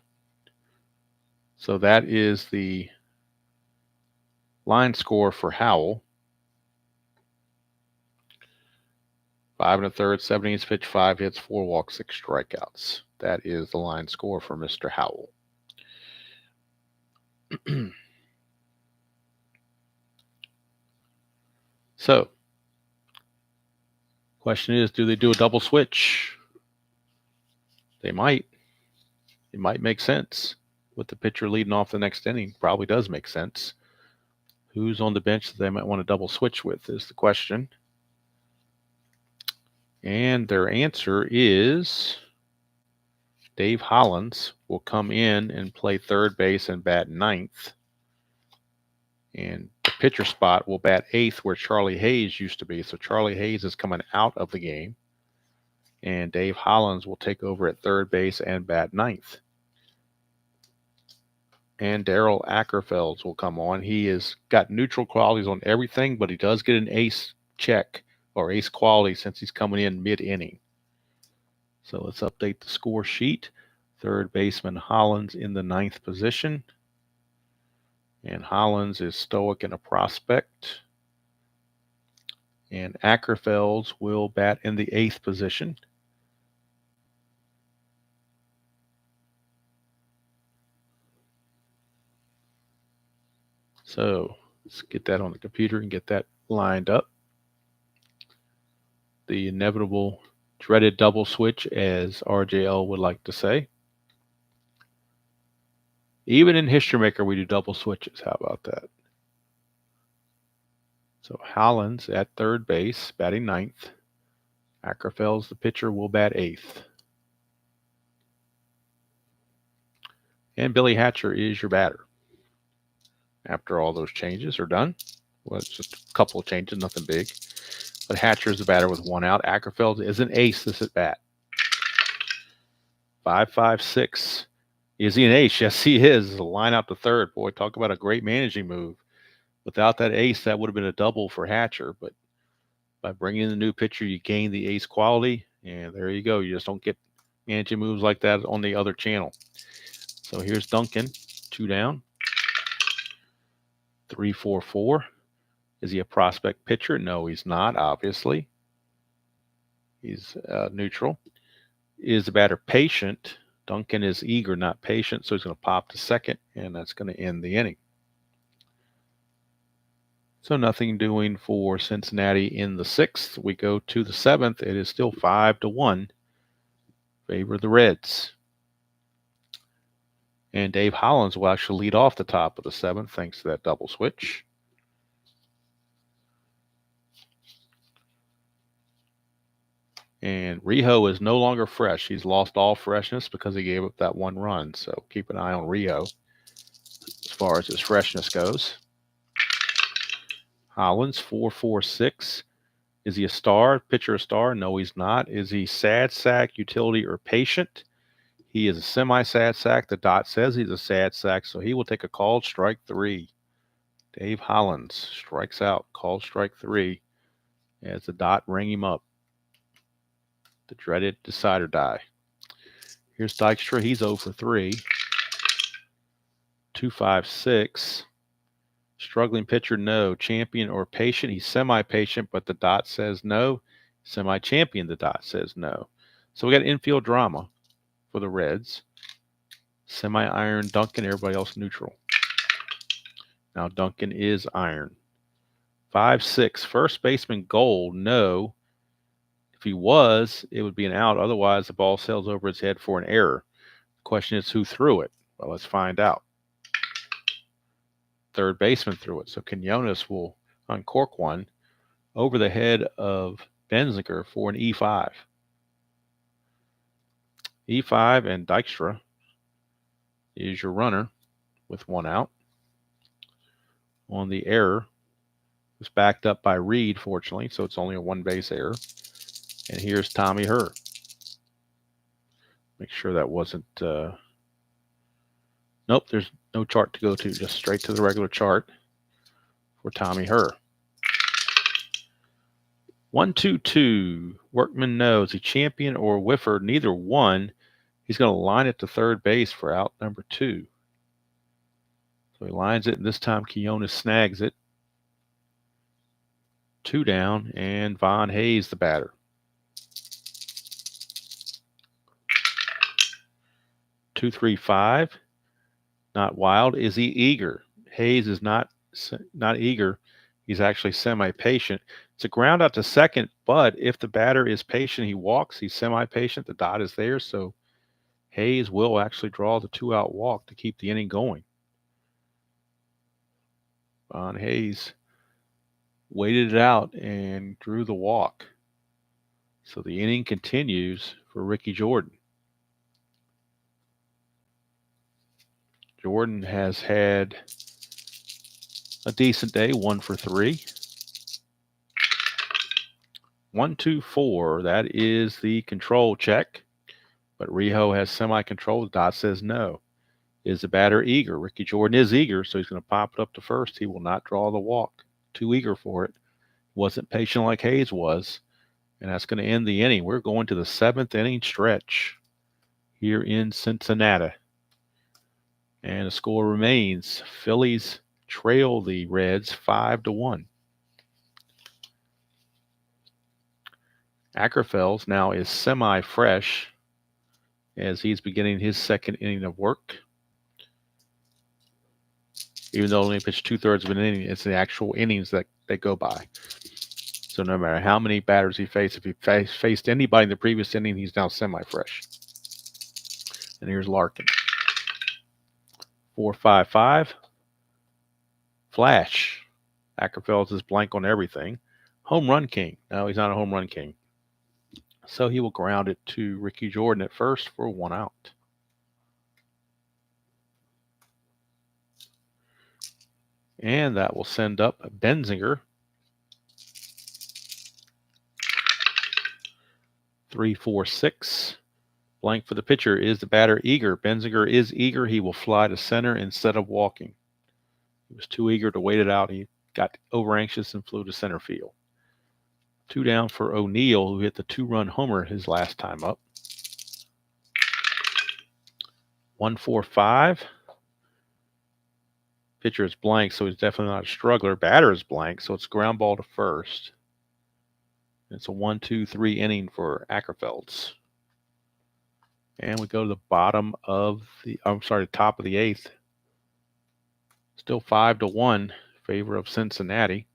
Speaker 1: So that is the line score for Howell. 5 1/3, 7 innings pitched, 5 hits, 4 walks, 6 strikeouts. That is the line score for Mr. Howell. So, question is, do they do a double switch? They might. It might make sense. With the pitcher leading off the next inning, probably does make sense. Who's on the bench that they might want to double switch with is the question. And their answer is Dave Hollins will come in and play third base and bat ninth. And the pitcher spot will bat eighth where Charlie Hayes used to be. So Charlie Hayes is coming out of the game. And Dave Hollins will take over at third base and bat ninth. And Daryl Ackerfelds will come on. He has got neutral qualities on everything, but he does get an ace check or ace quality since he's coming in mid-inning. So let's update the score sheet. Third baseman Hollins in the ninth position. And Hollins is stoic and a prospect. And Ackerfelds will bat in the eighth position. So let's get that on the computer and get that lined up. The inevitable dreaded double switch, as RJL would like to say. Even in History Maker, we do double switches. How about that? So Hollins at third base, batting ninth. Ackerfelds, the pitcher, will bat eighth. And Billy Hatcher is your batter. After all those changes are done, well, it's just a couple of changes, nothing big. But Hatcher is the batter with 1 out. Ackerfelds is an ace this at bat. 5-5-6. Is he an ace? Yes, he is. A line out to third. Boy, talk about a great managing move. Without that ace, that would have been a double for Hatcher. But by bringing in the new pitcher, you gain the ace quality. And there you go. You just don't get managing moves like that on the other channel. So here's Duncan. 2 down. 3-4-4. Is he a prospect pitcher? No, he's not, obviously. He's neutral. Is the batter patient? Duncan is eager, not patient, so he's going to pop to second, and that's going to end the inning. So nothing doing for Cincinnati in the sixth. We go to the seventh. It is still 5-1. Favor the Reds. And Dave Hollins will actually lead off the top of the seventh thanks to that double switch. And Rijo is no longer fresh. He's lost all freshness because he gave up that 1 run. So keep an eye on Rijo as far as his freshness goes. Hollins, 4-4-6. Is he a star? Pitcher a star? No, he's not. Is he sad sack, utility, or patient? He is a semi-sad sack. The dot says he's a sad sack, so he will take a called strike 3. Dave Hollins strikes out, called strike 3, as the dot ring him up. The dreaded decide or die. Here's Dykstra. He's 0-for-3. 2-5-6. Struggling pitcher, no. Champion or patient? He's semi-patient, but the dot says no. Semi-champion, the dot says no. So we got infield drama for the Reds. Semi-iron Duncan, everybody else neutral. Now Duncan is iron. 5-6. First baseman Gold, no. If he was, it would be an out. Otherwise, the ball sails over his head for an error. The question is, who threw it? Well, let's find out. Third baseman threw it. So Quinones will uncork one over the head of Benzinger for an E5. E5 and Dykstra is your runner with 1 out. On the error, it was backed up by Reed, fortunately, so it's only a 1-base error. And here's Tommy Herr. Make sure that wasn't... Nope, there's no chart to go to. Just straight to the regular chart for Tommy Herr. 1-2-2. Workman knows. He champion or whiffer, neither one. He's going to line it to third base for out number 2. So he lines it, and this time Quinones snags it. 2 down, and Von Hayes the batter. 2-3-5. Not wild. Is he eager? Hayes is not eager. He's actually semi-patient. It's a ground out to second, but if the batter is patient, he walks. He's semi-patient. The dot is there, so Hayes will actually draw the 2-out walk to keep the inning going. Von Hayes waited it out and drew the walk. So the inning continues for Ricky Jordan. Jordan has had a decent day, 1 for 3. 1-2-4. That is the control check. But Rijo has semi-control. The dot says no. Is the batter eager? Ricky Jordan is eager, so he's going to pop it up to first. He will not draw the walk. Too eager for it. Wasn't patient like Hayes was. And that's going to end the inning. We're going to the 7th inning stretch here in Cincinnati. And the score remains. Phillies trail the Reds 5-1. Ackerfels now is semi-fresh as he's beginning his 2nd inning of work. Even though only pitched 2/3 of an inning, it's the actual innings that go by. So no matter how many batters he faced, if he faced anybody in the previous inning, he's now semi-fresh. And here's Larkin. 4-5-5. Flash. Ackerfels is blank on everything. Home run king. No, he's not a home run king. So he will ground it to Ricky Jordan at first for 1 out. And that will send up Benzinger. 3-4-6. Blank for the pitcher. Is the batter eager? Benzinger is eager. He will fly to center instead of walking. He was too eager to wait it out. He got over anxious and flew to center field. 2 down for O'Neill, who hit the 2-run homer his last time up. 1-4-5. Pitcher is blank, so he's definitely not a struggler. Batter is blank, so it's ground ball to first. It's a 1-2-3 inning for Ackerfels. And we go to the top of the 8th. Still 5-1 in favor of Cincinnati.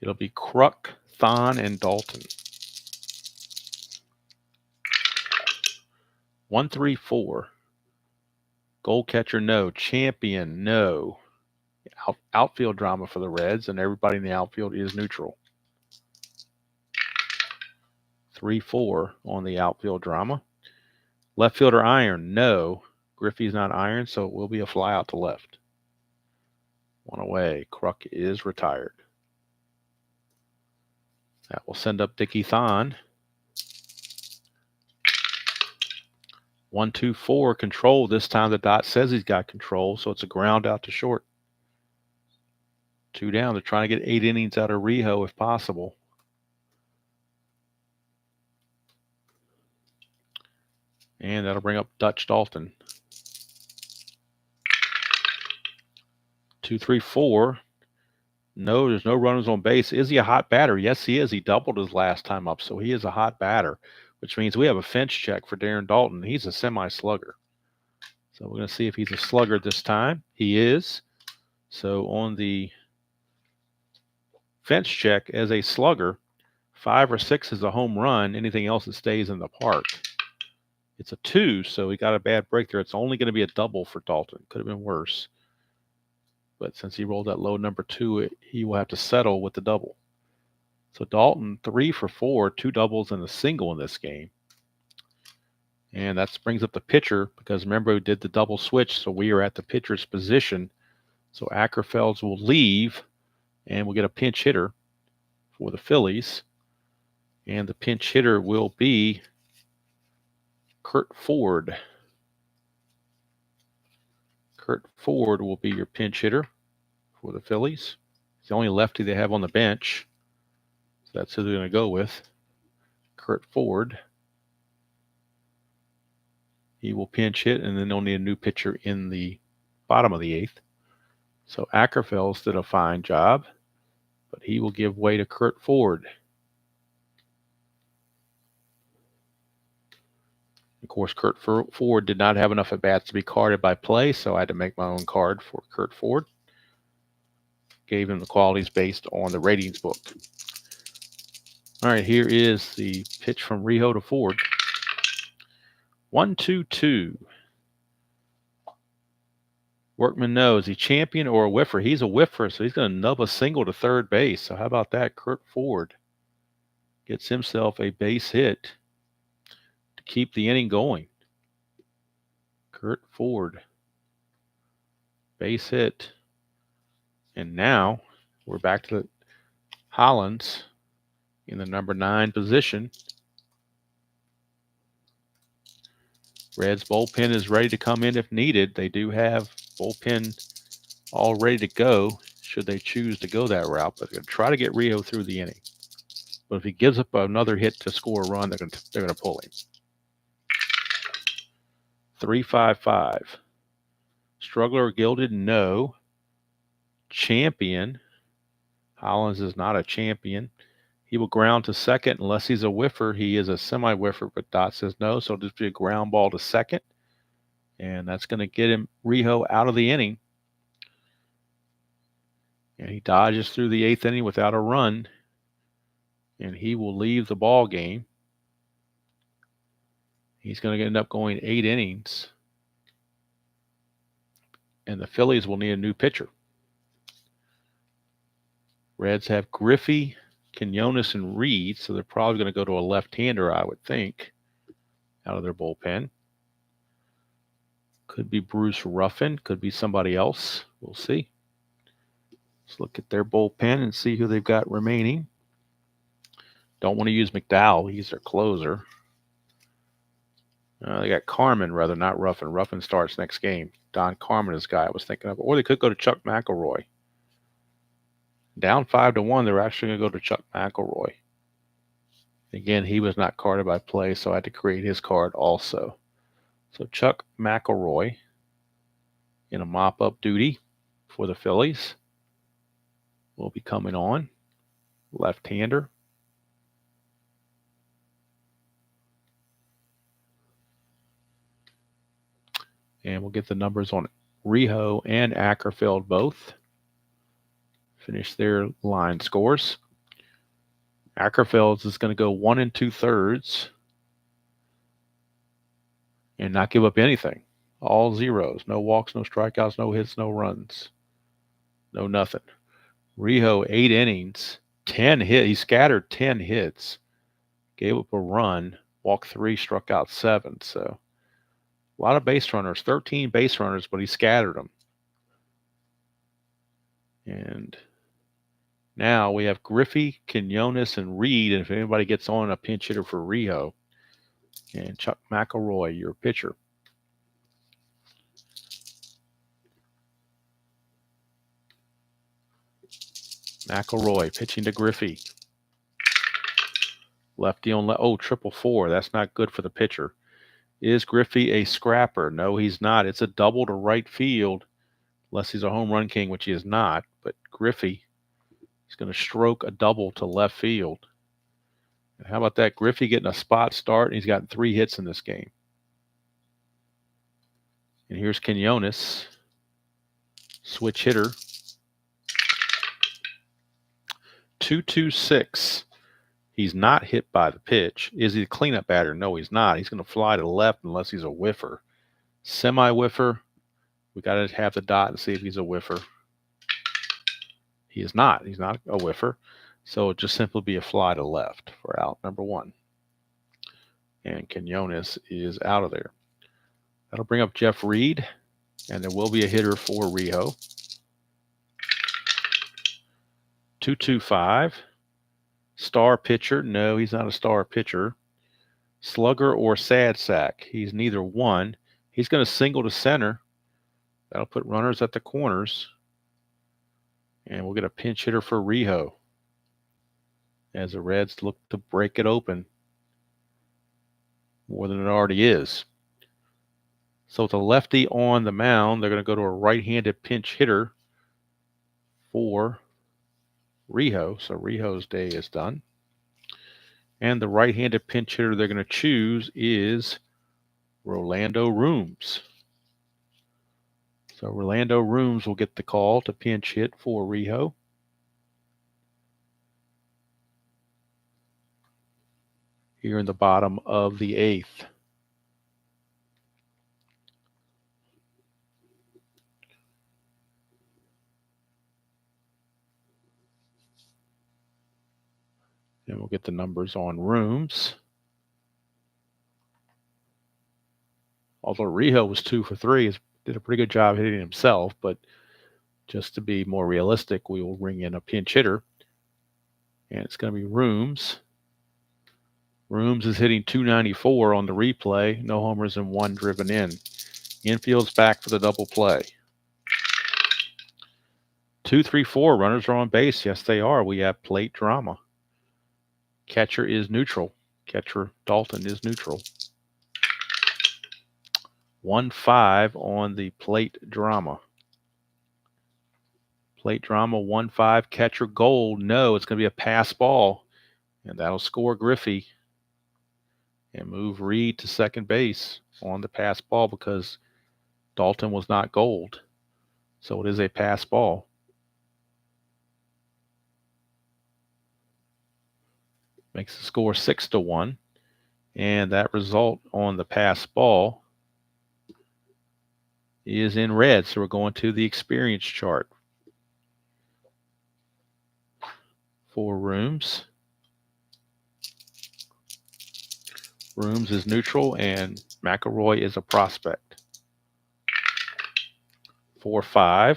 Speaker 1: It'll be Kruk, Thon, and Dalton. 1-3-4. Goal catcher, no. Champion, no. Outfield drama for the Reds, and everybody in the outfield is neutral. 3-4 on the outfield drama. Left fielder iron, no. Griffey's not iron, so it will be a fly out to left. 1 away. Kruk is retired. That will send up Dickie Thon. 1-2-4 control. This time the dot says he's got control, so it's a ground out to short. 2 down. They're trying to get 8 innings out of Rijo if possible. And that'll bring up Dutch Dalton. 2-3-4. No, there's no runners on base. Is he a hot batter? Yes, he is. He doubled his last time up, so he is a hot batter, which means we have a fence check for Darren Dalton. He's a semi-slugger. So we're going to see if he's a slugger this time. He is. So on the fence check as a slugger, 5 or 6 is a home run. Anything else that stays in the park. It's a 2, so he got a bad break there. It's only going to be a double for Dalton. Could have been worse. But since he rolled that low number 2, he will have to settle with the double. So Dalton, 3 for 4, 2 doubles and a single in this game. And that brings up the pitcher because remember we did the double switch, so we are at the pitcher's position. So Ackerfels will leave, and we'll get a pinch hitter for the Phillies. And the pinch hitter will be Kurt Ford. Kurt Ford will be your pinch hitter for the Phillies. He's the only lefty they have on the bench. So that's who they're going to go with. Kurt Ford. He will pinch hit, and then they'll need a new pitcher in the bottom of the 8th. So Ackerfelds did a fine job, but he will give way to Kurt Ford. Of course, Kurt Ford did not have enough at-bats to be carded by play, so I had to make my own card for Kurt Ford. Gave him the qualities based on the ratings book. All right, here is the pitch from Rijo to Ford. 1-2-2. Workman knows he champion or a whiffer. He's a whiffer, so he's going to nub a single to third base. So how about that? Kurt Ford gets himself a base hit to keep the inning going. Kurt Ford, base hit. And now we're back to the Hollins in the number 9 position. Reds bullpen is ready to come in if needed. They do have bullpen all ready to go should they choose to go that route, but they're going to try to get Rijo through the inning. But if he gives up another hit to score a run, they're going to pull him. 3-5-5. Struggler gilded, no. Champion. Hollins is not a champion. He will ground to second unless he's a whiffer. He is a semi-whiffer, but Dot says no, so it'll just be a ground ball to second. And that's going to get him Rijo out of the inning. And he dodges through the 8th inning without a run. And he will leave the ball game. He's going to end up going 8 innings. And the Phillies will need a new pitcher. Reds have Griffey, Quinones, and Reed, so they're probably going to go to a left-hander, I would think, out of their bullpen. Could be Bruce Ruffin, could be somebody else. We'll see. Let's look at their bullpen and see who they've got remaining. Don't want to use McDowell. He's their closer. They got Carmen, rather, not Ruffin. Ruffin starts next game. Don Carmen is the guy I was thinking of. Or they could go to Chuck McElroy. Down 5-1, they're actually going to go to Chuck McElroy. Again, he was not carded by play, so I had to create his card also. So Chuck McElroy in a mop-up duty for the Phillies will be coming on. Left-hander. And we'll get the numbers on Rijo and Ackerfeld both. Finish their line scores. Ackerfeld is going to go 1 2/3 and not give up anything. All zeros. No walks, no strikeouts, no hits, no runs. No nothing. Rijo, 8 innings, 10 hits. He scattered 10 hits. Gave up a run, walked 3, struck out 7. So a lot of base runners, 13 base runners, but he scattered them. And now we have Griffey, Quinones, and Reed. And if anybody gets on, a pinch hitter for Rijo. And Chuck McElroy, your pitcher. McElroy pitching to Griffey. Lefty on left. Oh, 4-4. That's not good for the pitcher. Is Griffey a scrapper? No, he's not. It's a double to right field, unless he's a home run king, which he is not. But Griffey is going to stroke a double to left field. And how about that? Griffey getting a spot start, and he's gotten 3 hits in this game. And here's Quinones, switch hitter. 2-2-6. He's not hit by the pitch. Is he a cleanup batter? No, he's not. He's going to fly to the left unless he's a whiffer. Semi-whiffer. We got to have the dot and see if he's a whiffer. He is not. He's not a whiffer. So it just simply be a fly to left for out number 1. And Quinones is out of there. That'll bring up Jeff Reed, and there will be a hitter for Rijo. 2-2-5. Star pitcher. No, he's not a star pitcher. Slugger or sad sack. He's neither one. He's going to single to center. That'll put runners at the corners. And we'll get a pinch hitter for Rijo as the Reds look to break it open more than it already is. So with a lefty on the mound, they're going to go to a right-handed pinch hitter for Rijo. So Rijo's day is done. And the right-handed pinch hitter they're going to choose is Rolando Rooms. So Rolando Rooms will get the call to pinch hit for Rijo. Here in the bottom of the 8th. And we'll get the numbers on Rooms. Although Rijo was 2 for 3, did a pretty good job hitting himself, but just to be more realistic, we will bring in a pinch hitter. And it's going to be Rooms. Rooms is hitting 294 on the replay. No homers and 1 driven in. Infield's back for the double play. 2, 3, 4. Runners are on base. Yes, they are. We have plate drama. Catcher is neutral. Catcher Dalton is neutral. 1-5 on the plate drama. Plate drama 1-5. Catcher Gold. No, it's going to be a pass ball. And that'll score Griffey. And move Reed to second base on the pass ball because Dalton was not Gold. So it is a pass ball. Makes the score 6-1. And that result on the pass ball is in red. So we're going to the experience chart. For Rooms. Rooms is neutral and McElroy is a prospect. 4-5.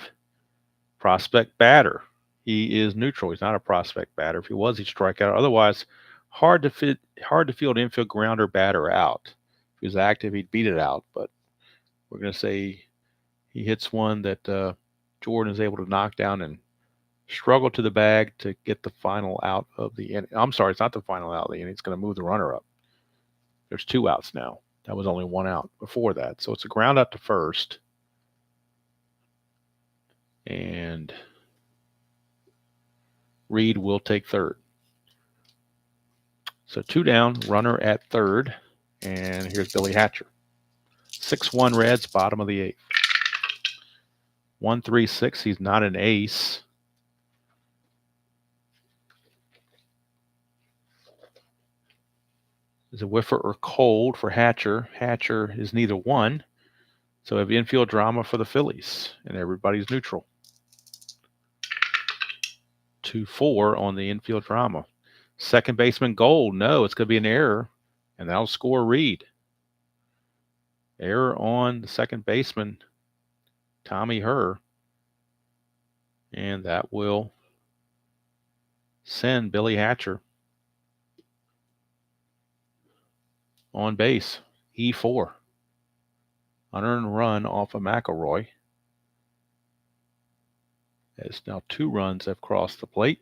Speaker 1: Prospect batter. He is neutral. He's not a prospect batter. If he was, he'd strike out. Otherwise, hard to field infield grounder batter out. If he was active, he'd beat it out. But we're going to say he hits one that Jordan is able to knock down and struggle to the bag to get the final out of the inning. I'm sorry, it's not the final out of the inning. It's going to move the runner up. There's 2 outs now. That was only 1 out before that. So it's a ground out to first. And Reed will take third. So 2 down, runner at third. And here's Billy Hatcher. 6-1 Reds, bottom of the 8th. 1-3-6. He's not an ace. Is a whiffer or cold for Hatcher. Hatcher is neither one. So we have infield drama for the Phillies, and everybody's neutral. 2-4 on the infield drama. Second baseman Gold. No, it's going to be an error, and that'll score Reed. Error on the second baseman, Tommy Herr, and that will send Billy Hatcher on base. E4. Unearned run off of McElroy. As now 2 runs have crossed the plate.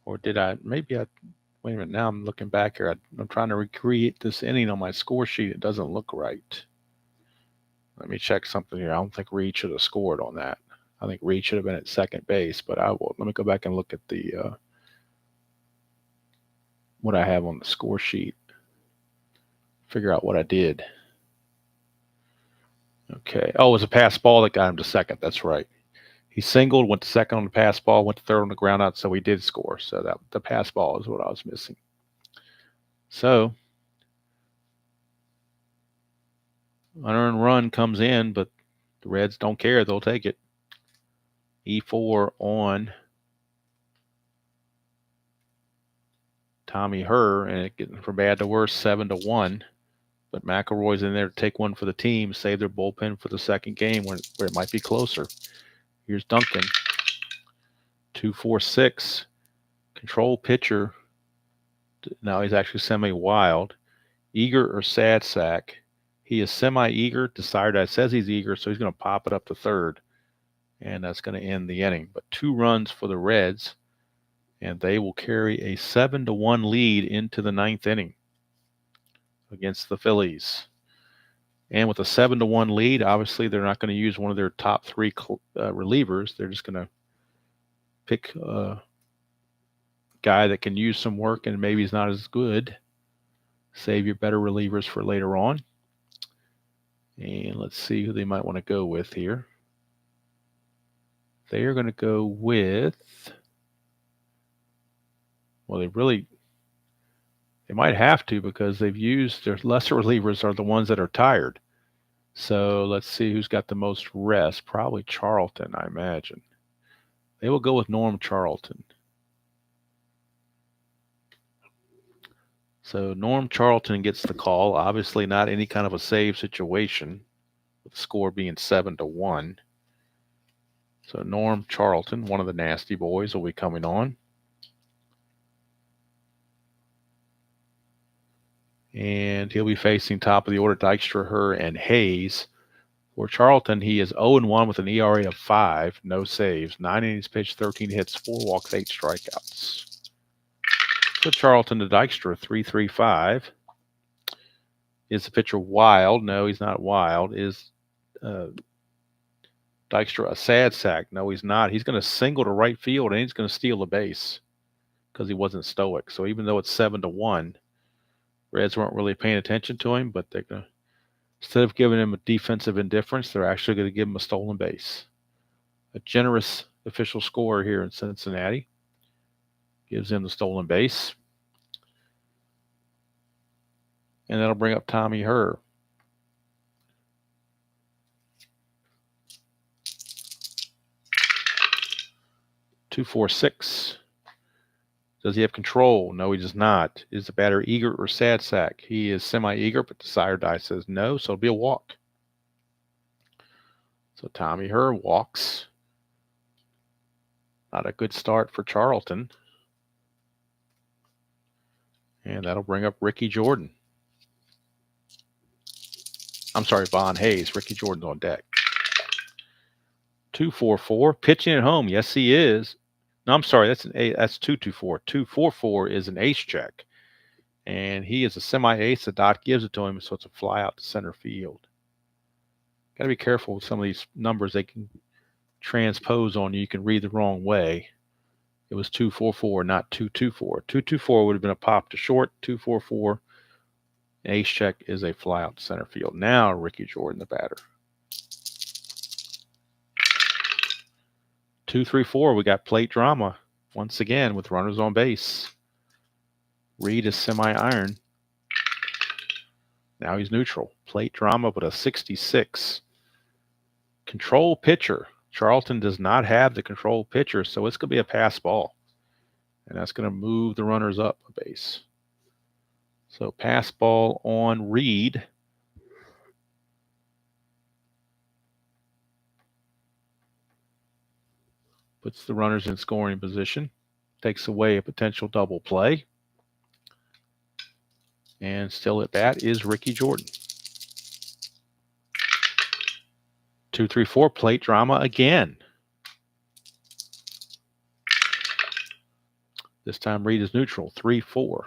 Speaker 1: Or did I? Maybe I. Wait a minute. Now I'm looking back here. I'm trying to recreate this inning on my score sheet. It doesn't look right. Let me check something here. I don't think Reed should have scored on that. I think Reed should have been at second base, but I will. Let me go back and look at the what I have on the score sheet. Figure out what I did. Okay. Oh, it was a pass ball that got him to second. That's right. He singled, went to second on the pass ball, went to third on the ground out, so he did score. So that the pass ball is what I was missing. So unearned run comes in, but the Reds don't care. They'll take it. E4 on Tommy Herr, and it getting from bad to worse, 7-1. But McElroy's in there to take one for the team, save their bullpen for the second game where it might be closer. Here's Duncan. 2-4-6. Control pitcher. Now he's actually semi-wild. Eager or sad sack. He is semi-eager. Desired says he's eager, so he's going to pop it up to third. and that's going to end the inning. But 2 runs for the Reds, and they will carry a 7-1 lead into the 9th inning against the Phillies. And with a 7-1 lead, obviously they're not going to use one of their top 3 relievers. They're just going to pick a guy that can use some work and maybe he's not as good. Save your better relievers for later on. And let's see who they might want to go with here. They are going to go with, well, they might have to because they've used their lesser relievers are the ones that are tired. So let's see who's got the most rest. Probably Charlton, I imagine. They will go with Norm Charlton. So Norm Charlton gets the call. Obviously not any kind of a save situation, with the score being 7-1. So Norm Charlton, one of the nasty boys, will be coming on. And he'll be facing top of the order Dykstra, Herr, and Hayes. For Charlton, he is 0-1 with an ERA of 5, no saves, 9 innings pitched, 13 hits, 4 walks, 8 strikeouts. So Charlton to Dykstra, 3.35. Is the pitcher wild? No, he's not wild. Is Dykstra a sad sack? No, he's not. He's going to single to right field, and he's going to steal a base because he wasn't stoic. So even though it's 7-1, Reds weren't really paying attention to him, but they're going to, instead of giving him a defensive indifference, they're actually going to give him a stolen base. A generous official scorer here in Cincinnati gives him the stolen base. And that'll bring up Tommy Herr. .246. Does he have control? No, he does not. Is the batter eager or sad sack? He is semi-eager, but the sire die says no, so it'll be a walk. So Tommy Herr walks. Not a good start for Charlton. And that'll bring up Ricky Jordan. I'm sorry, Von Hayes. Ricky Jordan's on deck. 244. Pitching at home. Yes, he is. No, I'm sorry. That's 224. 244 is an ace check. And he is a semi-ace. The dot gives it to him, so it's a fly out to center field. Got to be careful with some of these numbers. They can transpose on you. You can read the wrong way. It was 244, not 224. 224 would have been a pop to short. 244, ace check is a fly out to center field. Now Ricky Jordan, the batter. 2-3-4. We got plate drama once again with runners on base. Reed is semi-iron. Now he's neutral. Plate drama, but a 66. Control pitcher. Charlton does not have the control pitcher, so it's going to be a pass ball. And that's going to move the runners up a base. So pass ball on Reed. Puts the runners in scoring position. Takes away a potential double play. And still at bat is Ricky Jordan. 2-3-4, plate drama again. This time Reed is neutral. 3-4.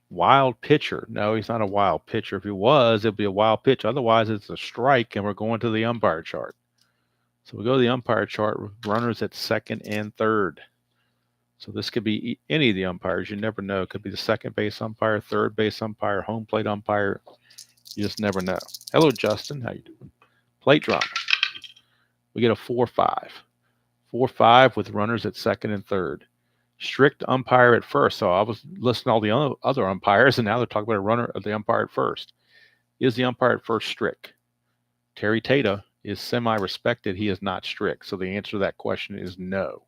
Speaker 1: Wild pitcher. No, he's not a wild pitcher. If he was, it'd be a wild pitch. Otherwise, it's a strike, and we're going to the umpire chart. So we go to the umpire chart with runners at second and third. So this could be any of the umpires. You never know. It could be the second base umpire, third base umpire, home plate umpire. You just never know. Hello, Justin. How you doing? Plate drama. We get a 4-5. 4-5 with runners at second and third. Strict umpire at first. So I was listening to all the other umpires, and now they're talking about a runner of the umpire at first. Is the umpire at first strict? Terry Tata is semi-respected. He is not strict. So the answer to that question is no.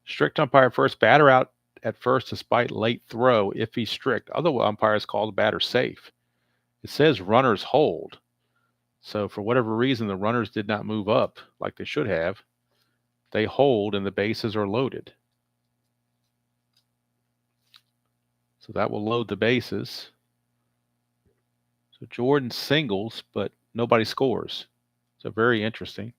Speaker 1: Strict umpire at first, batter out at first despite late throw if he's strict. Other umpires call the batter safe. It says runners hold. So for whatever reason, the runners did not move up like they should have. They hold and the bases are loaded. So that will load the bases. So Jordan singles, but nobody scores. So very interesting.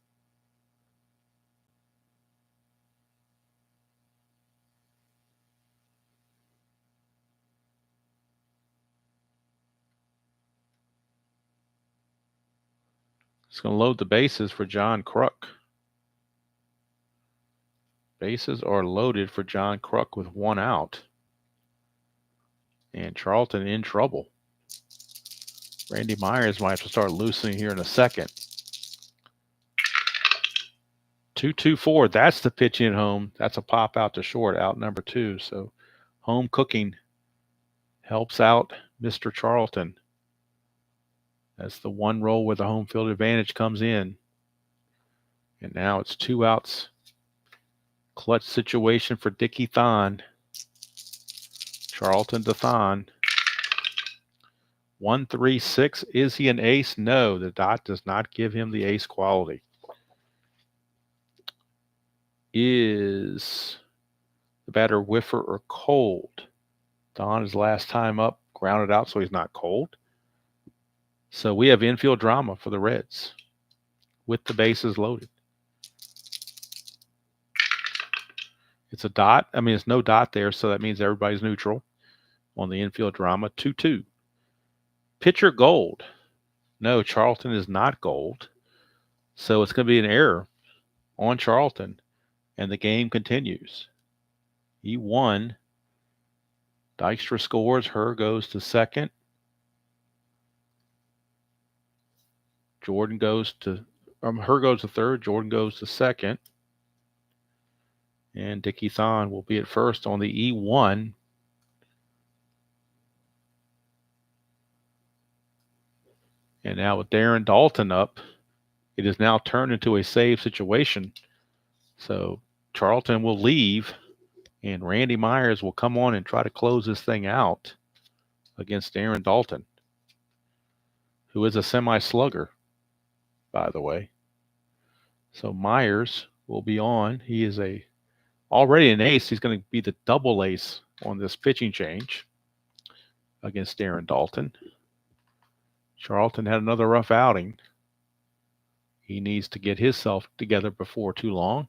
Speaker 1: It's going to load the bases for John Kruk. Bases are loaded for John Kruk with one out. And Charlton in trouble. Randy Myers might have to start loosening here in a second. 2-2-4. That's the pitching at home. That's a pop out to short, out number 2. So home cooking helps out Mr. Charlton as the one roll where the home field advantage comes in. And now it's 2 outs. Clutch situation for Dickie Thon. Charlton to Thon. 1-3-6. Is he an ace? No, the dot does not give him the ace quality. Is the batter whiffer or cold? Thon is last time up, grounded out, so he's not cold. So we have infield drama for the Reds with the bases loaded. It's a dot. I mean, it's no dot there, so that means everybody's neutral on the infield drama. 2-2. Pitcher gold. No, Charlton is not gold. So it's going to be an error on Charlton, and the game continues. E1. Dykstra scores. Her goes to second. Jordan goes to her goes to third. Jordan goes to second. And Dickie Thon will be at first on the E1. And now with Darren Dalton up, it is now turned into a save situation. So Charlton will leave, and Randy Myers will come on and try to close this thing out against Darren Dalton, who is a semi-slugger, by the way. So Myers will be on. He is already an ace. He's going to be the double ace on this pitching change against Darren Dalton. Charlton had another rough outing. He needs to get himself together before too long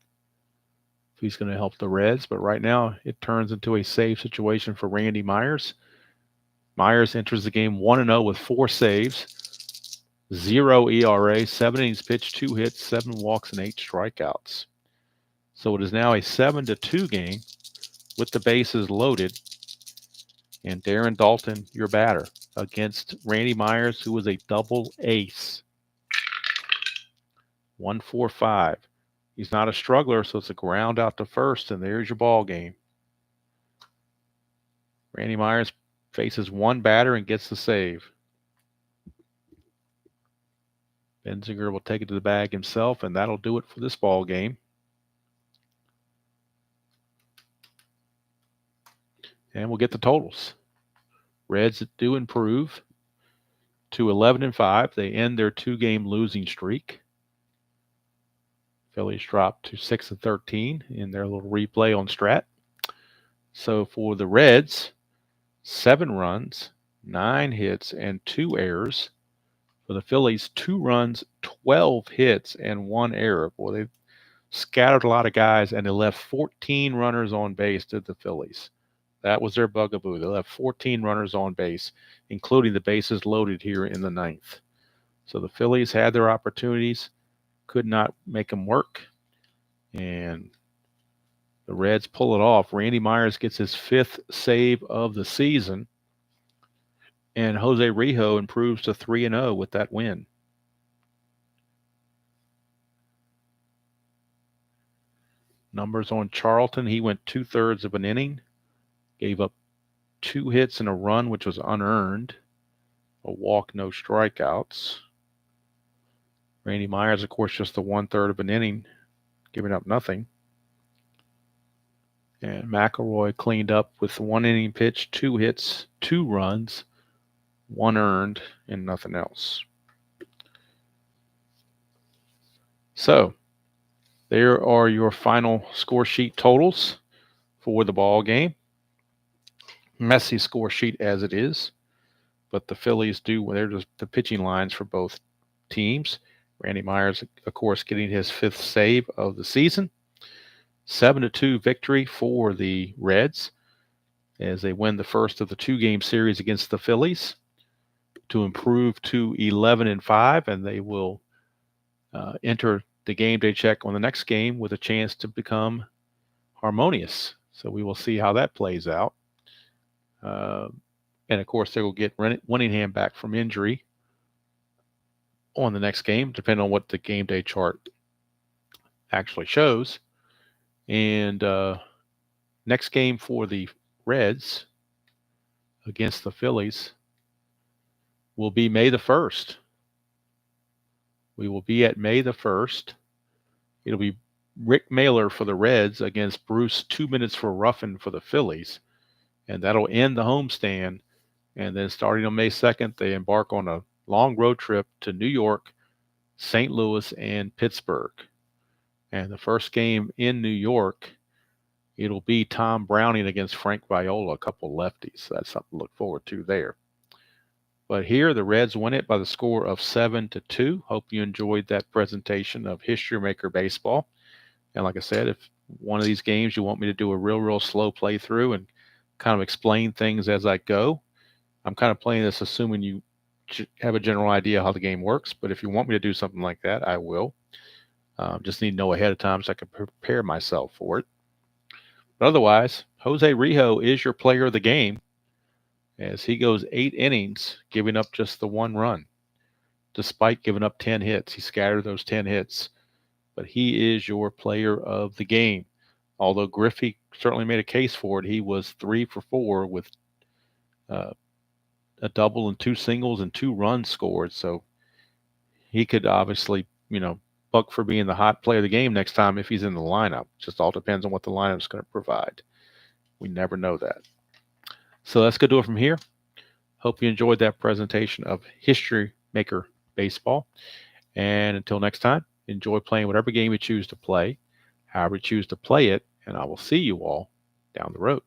Speaker 1: if he's going to help the Reds. But right now, it turns into a save situation for Randy Myers. Myers enters the game 1-0 with 4 saves, 0 ERA, 7 innings pitched, 2 hits, 7 walks, and 8 strikeouts. So it is now a 7-2 game with the bases loaded. And Darren Dalton, your batter, against Randy Myers, who was a double ace. 1-4-5. He's not a struggler, so it's a ground out to first, and there's your ball game. Randy Myers faces one batter and gets the save. Benzinger will take it to the bag himself, and that'll do it for this ball game. And we'll get the totals. Reds do improve to 11-5. They end their 2-game losing streak. Phillies drop to 6-13 in their little replay on Strat. So for the Reds, 7 runs, 9 hits, and 2 errors. For the Phillies, 2 runs, 12 hits, and 1 error. Boy, they scattered a lot of guys, and they left 14 runners on base to the Phillies. That was their bugaboo. They left 14 runners on base, including the bases loaded here in the 9th. So the Phillies had their opportunities, could not make them work, and the Reds pull it off. Randy Myers gets his 5th save of the season, and Jose Rijo improves to 3-0 with that win. Numbers on Charlton, he went 2/3 of an inning, gave up 2 hits and a run, which was unearned, a walk, no strikeouts. Randy Myers, of course, just the 1/3 of an inning, giving up nothing. And McElroy cleaned up with 1 inning pitch, 2 hits, 2 runs, 1 earned, and nothing else. So there are your final score sheet totals for the ball game. Messy score sheet as it is, but the Phillies they're just the pitching lines for both teams. Randy Myers, of course, getting his 5th save of the season. 7-2 victory for the Reds as they win the first of the 2-game series against the Phillies to improve to 11-5, and they will enter the game day check on the next game with a chance to become harmonious. So we will see how that plays out. And of course, they will get Winningham back from injury on the next game, depending on what the game day chart actually shows. And next game for the Reds against the Phillies will be May the 1st. We will be at May the 1st. It'll be Rick Mailer for the Reds against Bruce 2 Minutes for Ruffin for the Phillies. And that'll end the homestand. And then starting on May 2nd, they embark on a long road trip to New York, St. Louis, and Pittsburgh. And the first game in New York, it'll be Tom Browning against Frank Viola, a couple lefties. So that's something to look forward to there. But here, the Reds win it by the score of 7-2. Hope you enjoyed that presentation of History Maker Baseball. And like I said, if one of these games you want me to do a real slow playthrough and kind of explain things as I go, I'm kind of playing this assuming you have a general idea how the game works. But if you want me to do something like that, I will. Just need to know ahead of time so I can prepare myself for it. But otherwise, Jose Rijo is your player of the game as he goes 8 innings, giving up just the 1 run. Despite giving up 10 hits, he scattered those 10 hits. But he is your player of the game. Although Griffey certainly made a case for it, he was 3 for 4 with a double and 2 singles and 2 runs scored. So he could obviously, buck for being the hot player of the game next time if he's in the lineup. Just all depends on what the lineup is going to provide. We never know that. So let's go do it from here. Hope you enjoyed that presentation of History Maker Baseball. And until next time, enjoy playing whatever game you choose to play, however you choose to play it, and I will see you all down the road.